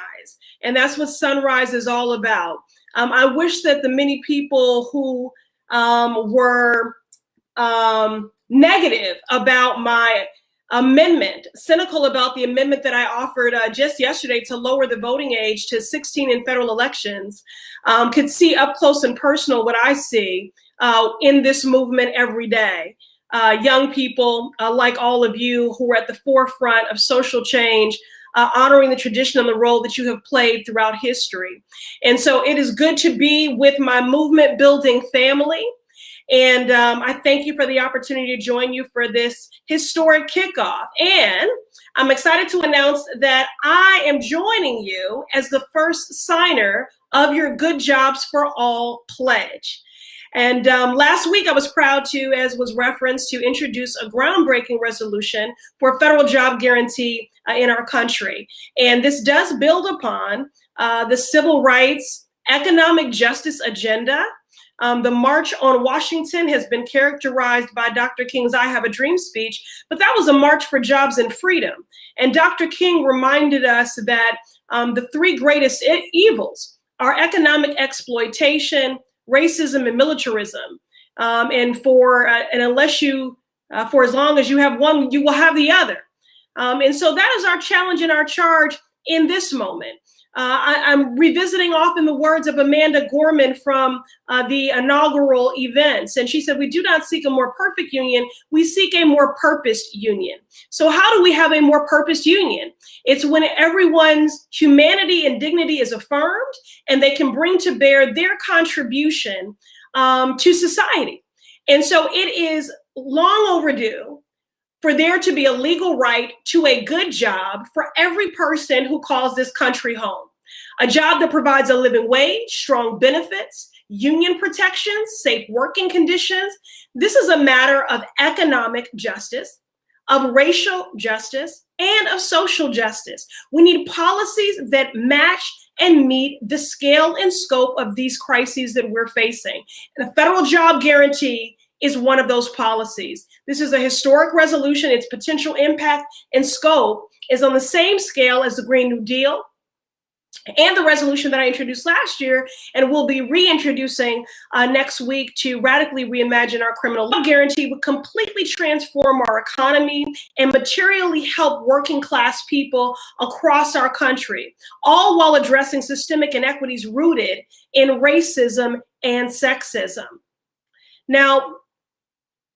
Speaker 19: And that's what Sunrise is all about. I wish that the many people who were negative about my amendment, cynical about the amendment that I offered just yesterday to lower the voting age to 16 in federal elections, could see up close and personal what I see in this movement every day. Young people like all of you who are at the forefront of social change, honoring the tradition and the role that you have played throughout history. And so it is good to be with my movement building family. And I thank you for the opportunity to join you for this historic kickoff. And I'm excited to announce that I am joining you as the first signer of your Good Jobs for All pledge. And last week I was proud to, as was referenced, to introduce a groundbreaking resolution for a federal job guarantee in our country. And this does build upon the civil rights, economic justice agenda. The March on Washington has been characterized by Dr. King's I Have a Dream speech, but that was a march for jobs and freedom. And Dr. King reminded us that the three greatest evils are economic exploitation, racism, and militarism. And for as long as you have one, you will have the other. And so that is our challenge and our charge in this moment. I'm revisiting often the words of Amanda Gorman from the inaugural events. And she said, "We do not seek a more perfect union, we seek a more purposed union." So how do we have a more purposed union? It's when everyone's humanity and dignity is affirmed and they can bring to bear their contribution to society. And so it is long overdue for there to be a legal right to a good job for every person who calls this country home. A job that provides a living wage, strong benefits, union protections, safe working conditions. This is a matter of economic justice, of racial justice, and of social justice. We need policies that match and meet the scale and scope of these crises that we're facing. And a federal job guarantee is one of those policies. This is a historic resolution. Its potential impact and scope is on the same scale as the Green New Deal and the resolution that I introduced last year and will be reintroducing next week to radically reimagine our criminal law guarantee would completely transform our economy and materially help working class people across our country, all while addressing systemic inequities rooted in racism and sexism. Now,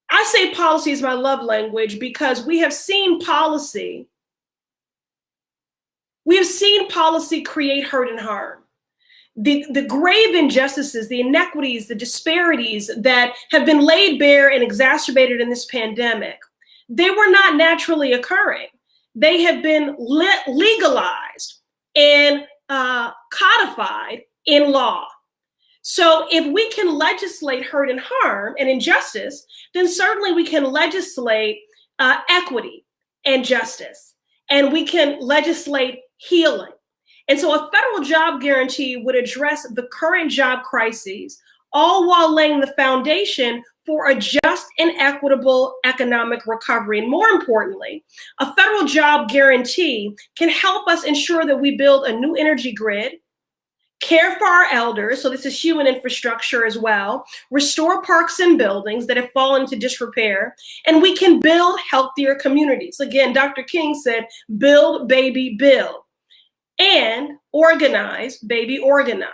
Speaker 19: I say policy is my love language because we have seen policy create hurt and harm. The grave injustices, the inequities, the disparities that have been laid bare and exacerbated in this pandemic, they were not naturally occurring. They have been legalized and codified in law. So if we can legislate hurt and harm and injustice, then certainly we can legislate equity and justice, and we can legislate healing. And so a federal job guarantee would address the current job crises, all while laying the foundation for a just and equitable economic recovery. And more importantly, a federal job guarantee can help us ensure that we build a new energy grid, care for our elders, so this is human infrastructure as well, restore parks and buildings that have fallen into disrepair, and we can build healthier communities. Again, Dr. King said, build, baby, build, and organize, baby, organize.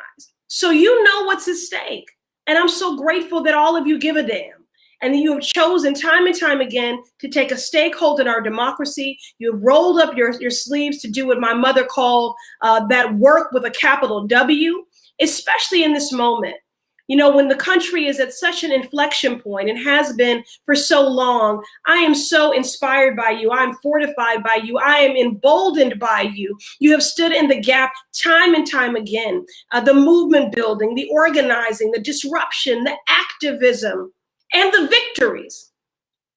Speaker 19: So you know what's at stake. And I'm so grateful that all of you give a damn. And you have chosen time and time again to take a stakehold in our democracy. You have rolled up your sleeves to do what my mother called that work with a capital W, especially in this moment. You know, when the country is at such an inflection point and has been for so long, I am so inspired by you. I am fortified by you. I am emboldened by you. You have stood in the gap time and time again. The movement building, the organizing, the disruption, the activism, and the victories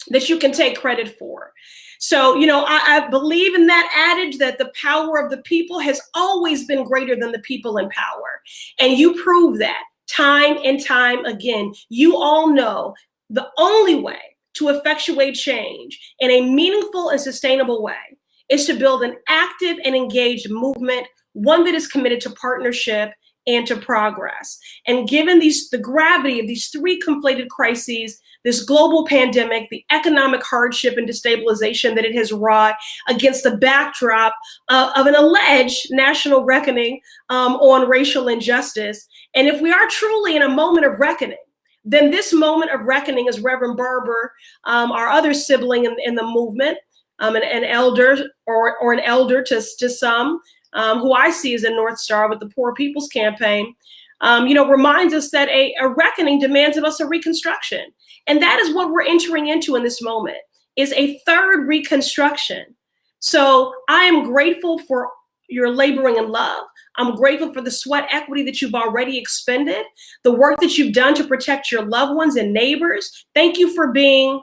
Speaker 19: that you can take credit for. So, you know, I believe in that adage that the power of the people has always been greater than the people in power. And you prove that time and time again. You all know the only way to effectuate change in a meaningful and sustainable way is to build an active and engaged movement, one that is committed to partnership and to progress. And given the gravity of these three conflated crises, this global pandemic, the economic hardship and destabilization that it has wrought against the backdrop of an alleged national reckoning on racial injustice. And if we are truly in a moment of reckoning, then this moment of reckoning, as Reverend Barber, our other sibling in the movement, an elder or an elder to some, who I see as a North Star with the Poor People's Campaign, reminds us that a reckoning demands of us a reconstruction. And that is what we're entering into in this moment, is a third reconstruction. So I am grateful for your laboring in love. I'm grateful for the sweat equity that you've already expended, the work that you've done to protect your loved ones and neighbors. Thank you for being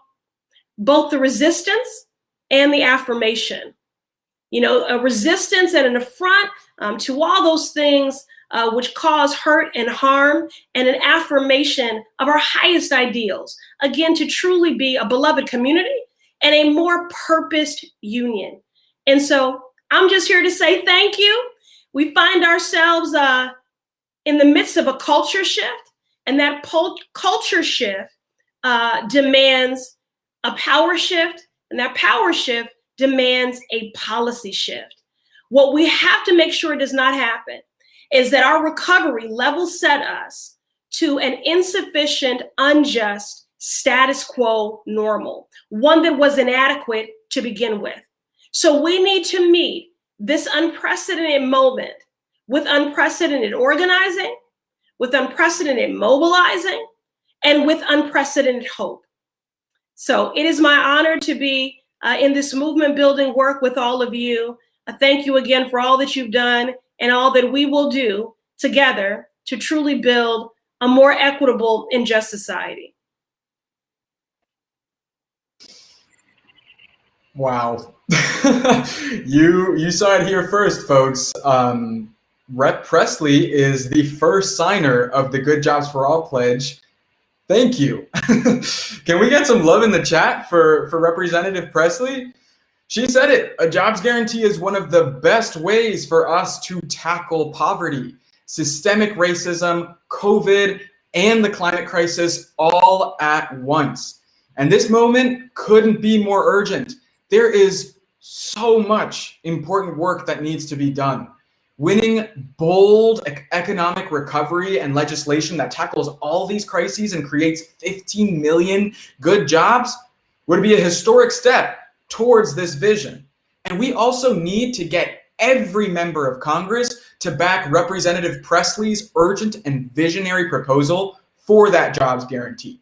Speaker 19: both the resistance and the affirmation. You know, a resistance and an affront to all those things which cause hurt and harm, and an affirmation of our highest ideals. Again, to truly be a beloved community and a more purposed union. And so I'm just here to say thank you. We find ourselves in the midst of a culture shift, and that culture shift demands a power shift, and that power shift demands a policy shift. What we have to make sure does not happen is that our recovery level set us to an insufficient, unjust status quo normal, one that was inadequate to begin with. So we need to meet this unprecedented moment with unprecedented organizing, with unprecedented mobilizing, and with unprecedented hope. So it is my honor to be in this movement building work with all of you. Thank you again for all that you've done and all that we will do together to truly build a more equitable and just society.
Speaker 18: Wow. You saw it here first, folks. Rep. Presley is the first signer of the Good Jobs for All pledge. Thank you. Can we get some love in the chat for Representative Presley? She said it. A jobs guarantee is one of the best ways for us to tackle poverty, systemic racism, COVID, and the climate crisis all at once. And this moment couldn't be more urgent. There is so much important work that needs to be done. Winning bold economic recovery and legislation that tackles all these crises and creates 15 million good jobs would be a historic step towards this vision. And we also need to get every member of Congress to back Representative Presley's urgent and visionary proposal for that jobs guarantee.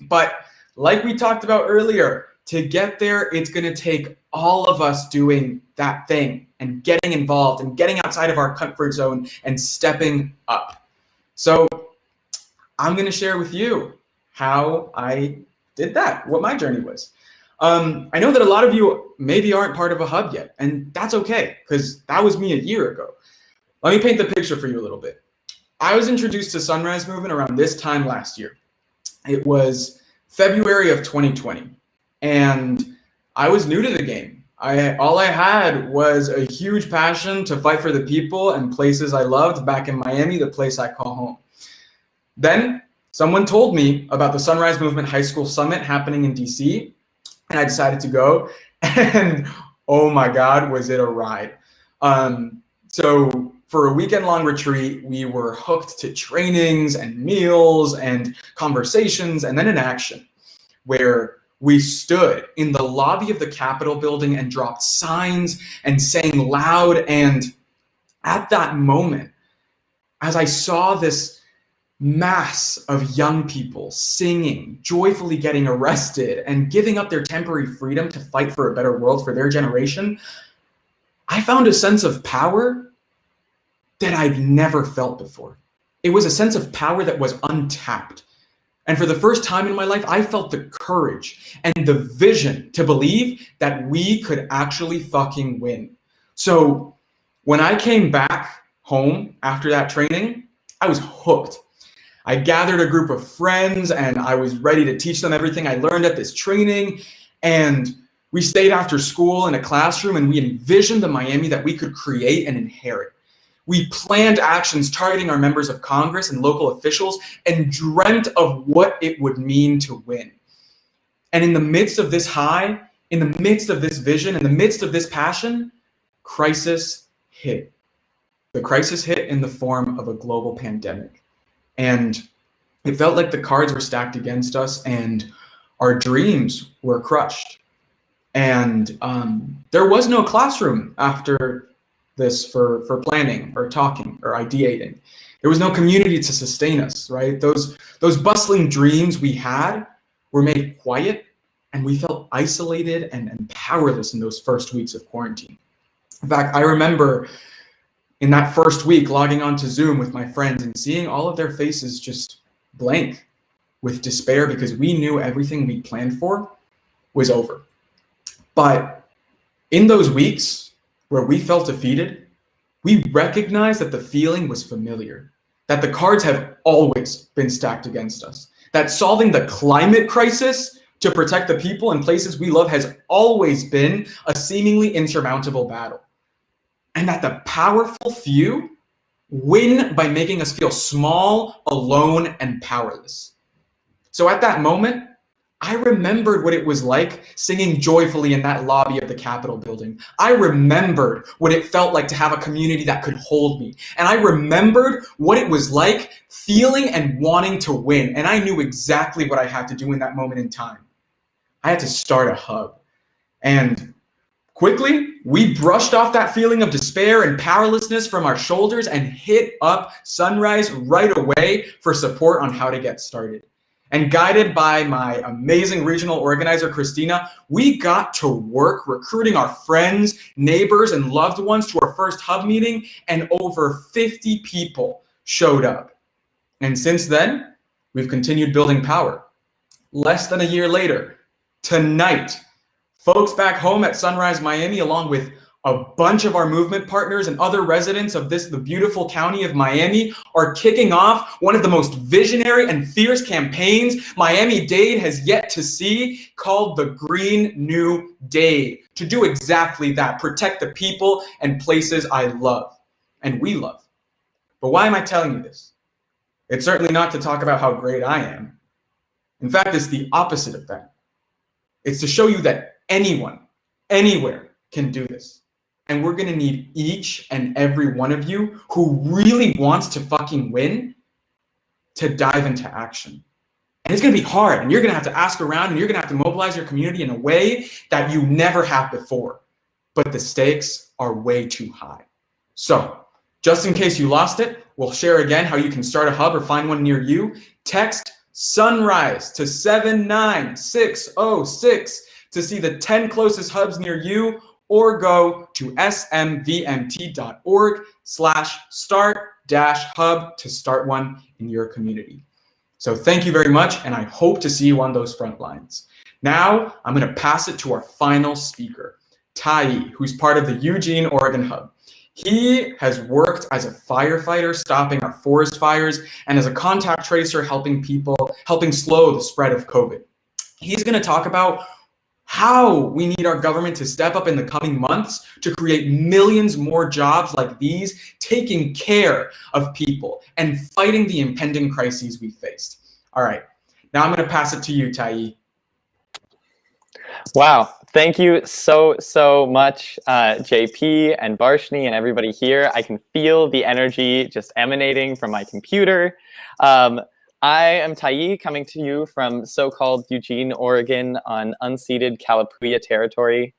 Speaker 18: But like we talked about earlier, to get there, it's going to take all of us doing that thing and getting involved and getting outside of our comfort zone and stepping up. So I'm going to share with you how I did that, what my journey was. I know that a lot of you maybe aren't part of a hub yet, and that's okay, because that was me a year ago. Let me paint the picture for you a little bit. I was introduced to Sunrise Movement around this time last year. It was February of 2020, and I was new to the game. all I had was a huge passion to fight for the people and places I loved back in Miami, the place I call home. Then someone told me about the Sunrise Movement High School Summit happening in DC, and I decided to go, and oh my God, was it a ride. So for a weekend-long retreat, we were hooked to trainings and meals and conversations, and then an action where we stood in the lobby of the Capitol building and dropped signs and sang loud. And at that moment, as I saw this mass of young people singing, joyfully getting arrested, and giving up their temporary freedom to fight for a better world for their generation, I found a sense of power that I'd never felt before. It was a sense of power that was untapped. And for the first time in my life, I felt the courage and the vision to believe that we could actually fucking win. So when I came back home after that training, I was hooked. I gathered a group of friends and I was ready to teach them everything I learned at this training. And we stayed after school in a classroom and we envisioned the Miami that we could create and inherit. We planned actions targeting our members of Congress and local officials and dreamt of what it would mean to win. And in the midst of this high, in the midst of this vision, in the midst of this passion, crisis hit. The crisis hit in the form of a global pandemic. And it felt like the cards were stacked against us and our dreams were crushed. And there was no classroom after this for planning or talking or ideating. There was no community to sustain us, right? Those bustling dreams we had were made quiet, and we felt isolated and powerless in those first weeks of quarantine. In fact, I remember in that first week logging onto Zoom with my friends and seeing all of their faces just blank with despair because we knew everything we planned for was over. But in those weeks where we felt defeated, we recognized that the feeling was familiar, that the cards have always been stacked against us, that solving the climate crisis to protect the people and places we love has always been a seemingly insurmountable battle, and that the powerful few win by making us feel small, alone, and powerless. So at that moment, I remembered what it was like singing joyfully in that lobby of the Capitol building. I remembered what it felt like to have a community that could hold me. And I remembered what it was like feeling and wanting to win. And I knew exactly what I had to do in that moment in time. I had to start a hub. And quickly, we brushed off that feeling of despair and powerlessness from our shoulders and hit up Sunrise right away for support on how to get started. And guided by my amazing regional organizer, Christina, we got to work recruiting our friends, neighbors, and loved ones to our first hub meeting, and over 50 people showed up. And since then, we've continued building power. Less than a year later, tonight, folks back home at Sunrise Miami, along with a bunch of our movement partners and other residents of the beautiful county of Miami, are kicking off one of the most visionary and fierce campaigns Miami-Dade has yet to see, called the Green New Dade, to do exactly that, protect the people and places I love and we love. But why am I telling you this? It's certainly not to talk about how great I am. In fact, it's the opposite of that. It's to show you that anyone, anywhere can do this. And we're gonna need each and every one of you who really wants to fucking win to dive into action. And it's gonna be hard, and you're gonna have to ask around, and you're gonna have to mobilize your community in a way that you never have before. But the stakes are way too high. So, just in case you lost it, we'll share again how you can start a hub or find one near you. Text Sunrise to 79606 to see the 10 closest hubs near you, or go to smvmt.org/start-hub to start one in your community. So thank you very much, and I hope to see you on those front lines. Now, I'm gonna pass it to our final speaker, Tai, who's part of the Eugene, Oregon Hub. He has worked as a firefighter stopping our forest fires and as a contact tracer helping slow the spread of COVID. He's gonna talk about how we need our government to step up in the coming months to create millions more jobs like these, taking care of people and fighting the impending crises we faced. All right, now I'm going to pass it to you, Tai.
Speaker 20: Wow. Thank you so much, JP and Barshni and everybody here. I can feel the energy just emanating from my computer. I am Tai, coming to you from so-called Eugene, Oregon on unceded Kalapuya territory.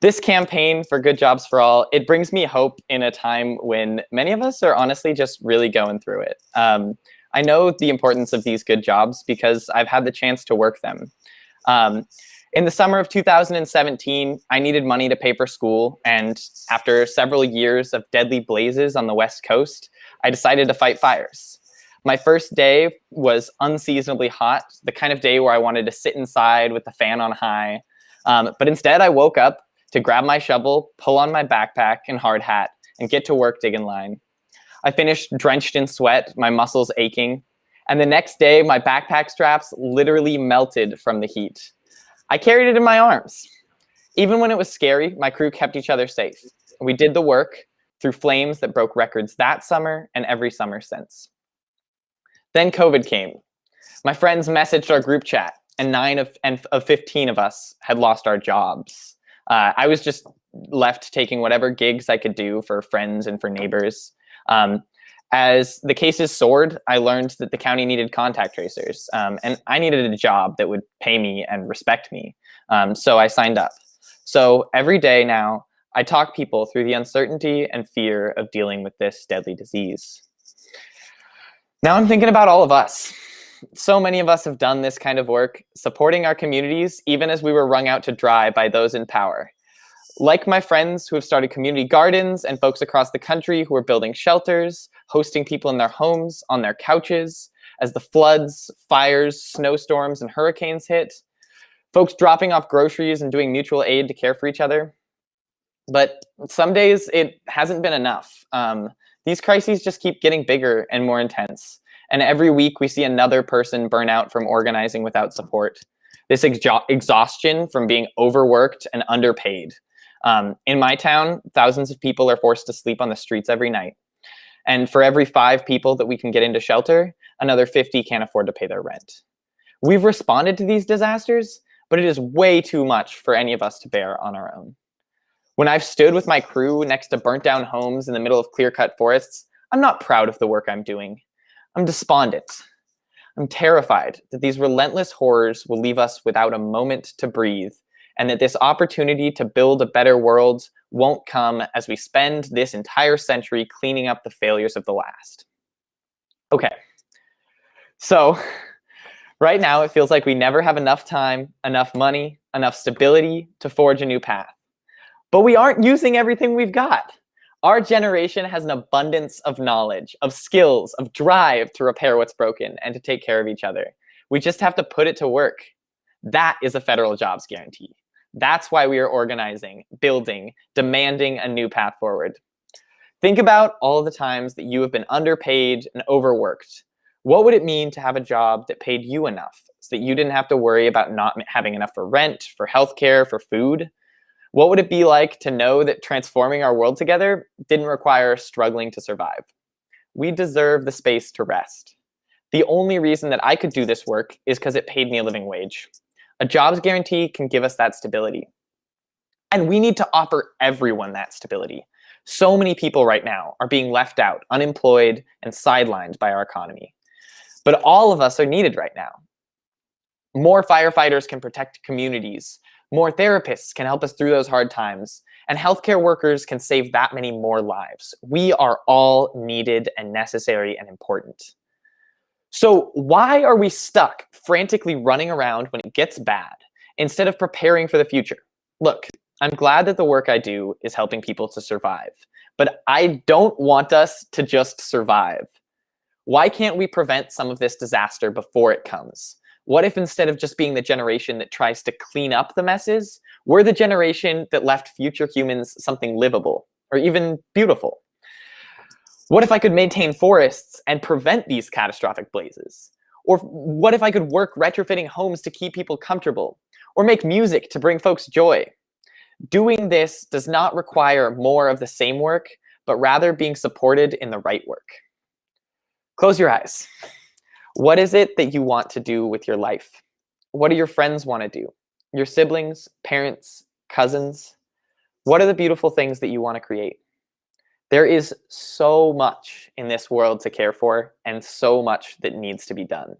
Speaker 20: This campaign for Good Jobs for All, it brings me hope in a time when many of us are honestly just really going through it. I know the importance of these good jobs because I've had the chance to work them. In the summer of 2017, I needed money to pay for school, and after several years of deadly blazes on the West Coast, I decided to fight fires. My first day was unseasonably hot, the kind of day where I wanted to sit inside with the fan on high. But instead, I woke up to grab my shovel, pull on my backpack and hard hat, and get to work digging line. I finished drenched in sweat, my muscles aching, and the next day, my backpack straps literally melted from the heat. I carried it in my arms. Even when it was scary, my crew kept each other safe. We did the work through flames that broke records that summer and every summer since. Then COVID came. My friends messaged our group chat, and 9 of 15 of us had lost our jobs. I was just left taking whatever gigs I could do for friends and for neighbors. As the cases soared, I learned that the county needed contact tracers, and I needed a job that would pay me and respect me. So I signed up. So every day now, I talk people through the uncertainty and fear of dealing with this deadly disease. Now I'm thinking about all of us. So many of us have done this kind of work, supporting our communities, even as we were wrung out to dry by those in power. Like my friends who have started community gardens and folks across the country who are building shelters, hosting people in their homes, on their couches, as the floods, fires, snowstorms, and hurricanes hit. Folks dropping off groceries and doing mutual aid to care for each other. But some days it hasn't been enough. These crises just keep getting bigger and more intense. And every week we see another person burn out from organizing without support. This exhaustion from being overworked and underpaid. In my town, thousands of people are forced to sleep on the streets every night. And for every 5 people that we can get into shelter, another 50 can't afford to pay their rent. We've responded to these disasters, but it is way too much for any of us to bear on our own. When I've stood with my crew next to burnt down homes in the middle of clear-cut forests, I'm not proud of the work I'm doing. I'm despondent. I'm terrified that these relentless horrors will leave us without a moment to breathe, and that this opportunity to build a better world won't come as we spend this entire century cleaning up the failures of the last. Okay, so right now it feels like we never have enough time, enough money, enough stability to forge a new path. But we aren't using everything we've got. Our generation has an abundance of knowledge, of skills, of drive to repair what's broken and to take care of each other. We just have to put it to work. That is a federal jobs guarantee. That's why we are organizing, building, demanding a new path forward. Think about all the times that you have been underpaid and overworked. What would it mean to have a job that paid you enough so that you didn't have to worry about not having enough for rent, for healthcare, for food? What would it be like to know that transforming our world together didn't require struggling to survive? We deserve the space to rest. The only reason that I could do this work is because it paid me a living wage. A jobs guarantee can give us that stability. And we need to offer everyone that stability. So many people right now are being left out, unemployed, and sidelined by our economy. But all of us are needed right now. More firefighters can protect communities. More therapists can help us through those hard times. And healthcare workers can save that many more lives. We are all needed and necessary and important. So why are we stuck frantically running around when it gets bad instead of preparing for the future? Look, I'm glad that the work I do is helping people to survive, but I don't want us to just survive. Why can't we prevent some of this disaster before it comes? What if instead of just being the generation that tries to clean up the messes, we're the generation that left future humans something livable or even beautiful? What if I could maintain forests and prevent these catastrophic blazes? Or what if I could work retrofitting homes to keep people comfortable? or make music to bring folks joy. Doing this does not require more of the same work, but rather being supported in the right work. Close your eyes. What is it that you want to do with your life? What do your friends want to do? Your siblings, parents, cousins? What are the beautiful things that you want to create? There is so much in this world to care for and so much that needs to be done.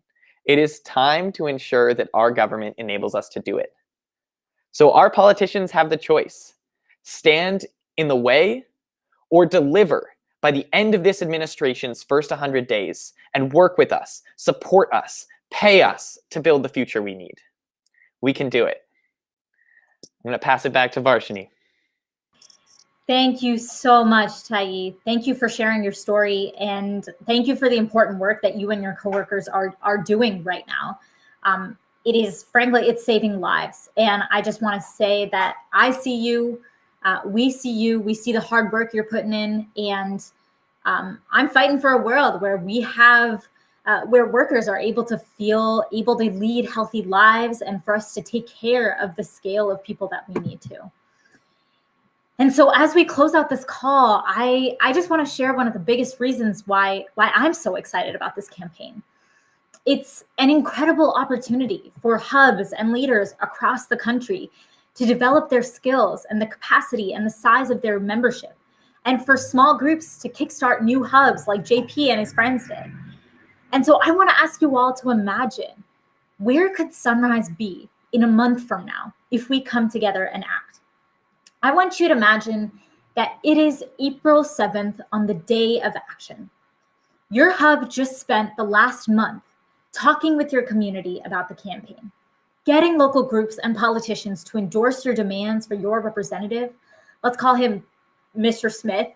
Speaker 20: It is time to ensure that our government enables us to do it. So our politicians have the choice: stand in the way or deliver by the end of this administration's first 100 days and work with us, support us, pay us to build the future we need. We can do it. I'm going to pass it back to Varshini.
Speaker 10: Thank you so much, Tai. Thank you for sharing your story, and thank you for the important work that you and your coworkers are doing right now. It is, frankly, it's saving lives. And I just want to say that I see you, we see the hard work you're putting in, and I'm fighting for a world where we have, where workers are able to feel able to lead healthy lives, and for us to take care of the scale of people that we need to. And so as we close out this call, I just want to share one of the biggest reasons why I'm so excited about this campaign. It's an incredible opportunity for hubs and leaders across the country to develop their skills and the capacity and the size of their membership, and for small groups to kickstart new hubs like JP and his friends did. And so I want to ask you all to imagine, where could Sunrise be in a month from now if we come together and act? I want you to imagine that it is April 7th on the day of action. Your hub just spent the last month talking with your community about the campaign, getting local groups and politicians to endorse your demands for your representative. Let's call him Mr. Smith.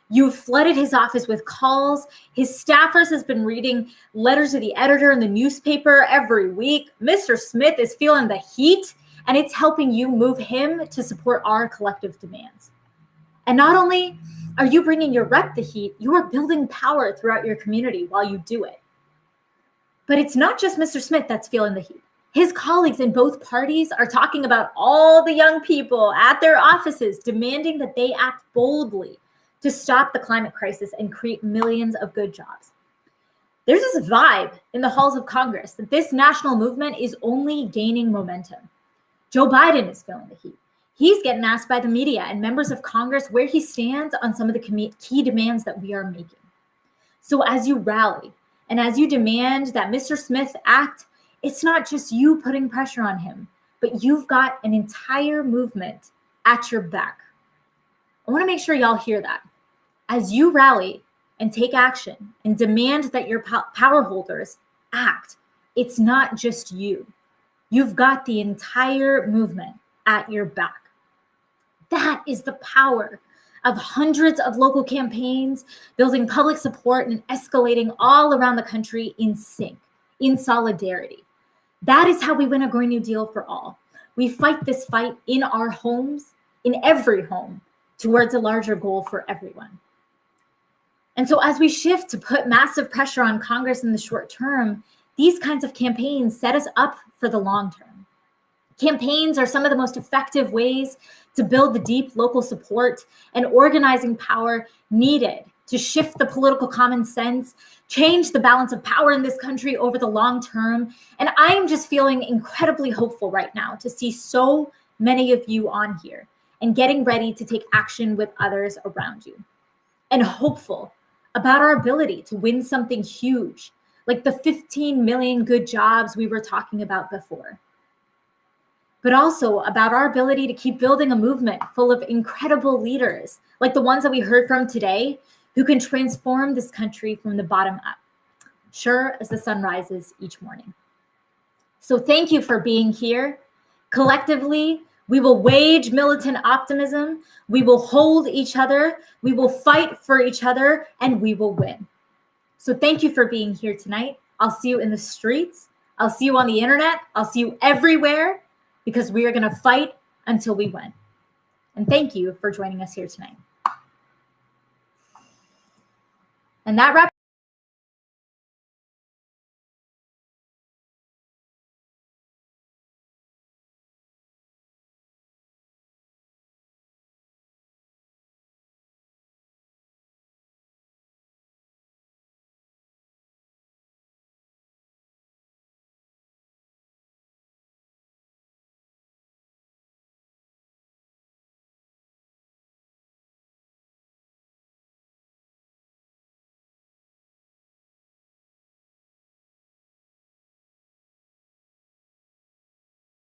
Speaker 10: You've flooded his office with calls. His staffers has been reading letters to the editor in the newspaper every week. Mr. Smith is feeling the heat, and it's helping you move him to support our collective demands. And not only are you bringing your rep the heat, you are building power throughout your community while you do it. But it's not just Mr. Smith that's feeling the heat. His colleagues in both parties are talking about all the young people at their offices demanding that they act boldly to stop the climate crisis and create millions of good jobs. There's this vibe in the halls of Congress that this national movement is only gaining momentum. Joe Biden is feeling the heat. He's getting asked by the media and members of Congress where he stands on some of the key demands that we are making. So as you rally and as you demand that Mr. Smith act, it's not just you putting pressure on him, but you've got an entire movement at your back. I want to make sure y'all hear that. As you rally and take action and demand that your power holders act, it's not just you. You've got the entire movement at your back. That is the power of hundreds of local campaigns, building public support and escalating all around the country in sync, in solidarity. That is how we win a Green New Deal for all. We fight this fight in our homes, in every home, towards a larger goal for everyone. And so as we shift to put massive pressure on Congress in the short term, these kinds of campaigns set us up for the long term. Campaigns are some of the most effective ways to build the deep local support and organizing power needed to shift the political common sense, change the balance of power in this country over the long term. And I am just feeling incredibly hopeful right now to see so many of you on here and getting ready to take action with others around you. And hopeful about our ability to win something huge, like the 15 million good jobs we were talking about before. But also about our ability to keep building a movement full of incredible leaders, like the ones that we heard from today, who can transform this country from the bottom up, sure as the sun rises each morning. So thank you for being here. Collectively, we will wage militant optimism, we will hold each other, we will fight for each other, and we will win. So thank you for being here tonight. I'll see you in the streets. I'll see you on the internet. I'll see you everywhere, because we are going to fight until we win. And thank you for joining us here tonight. And that wraps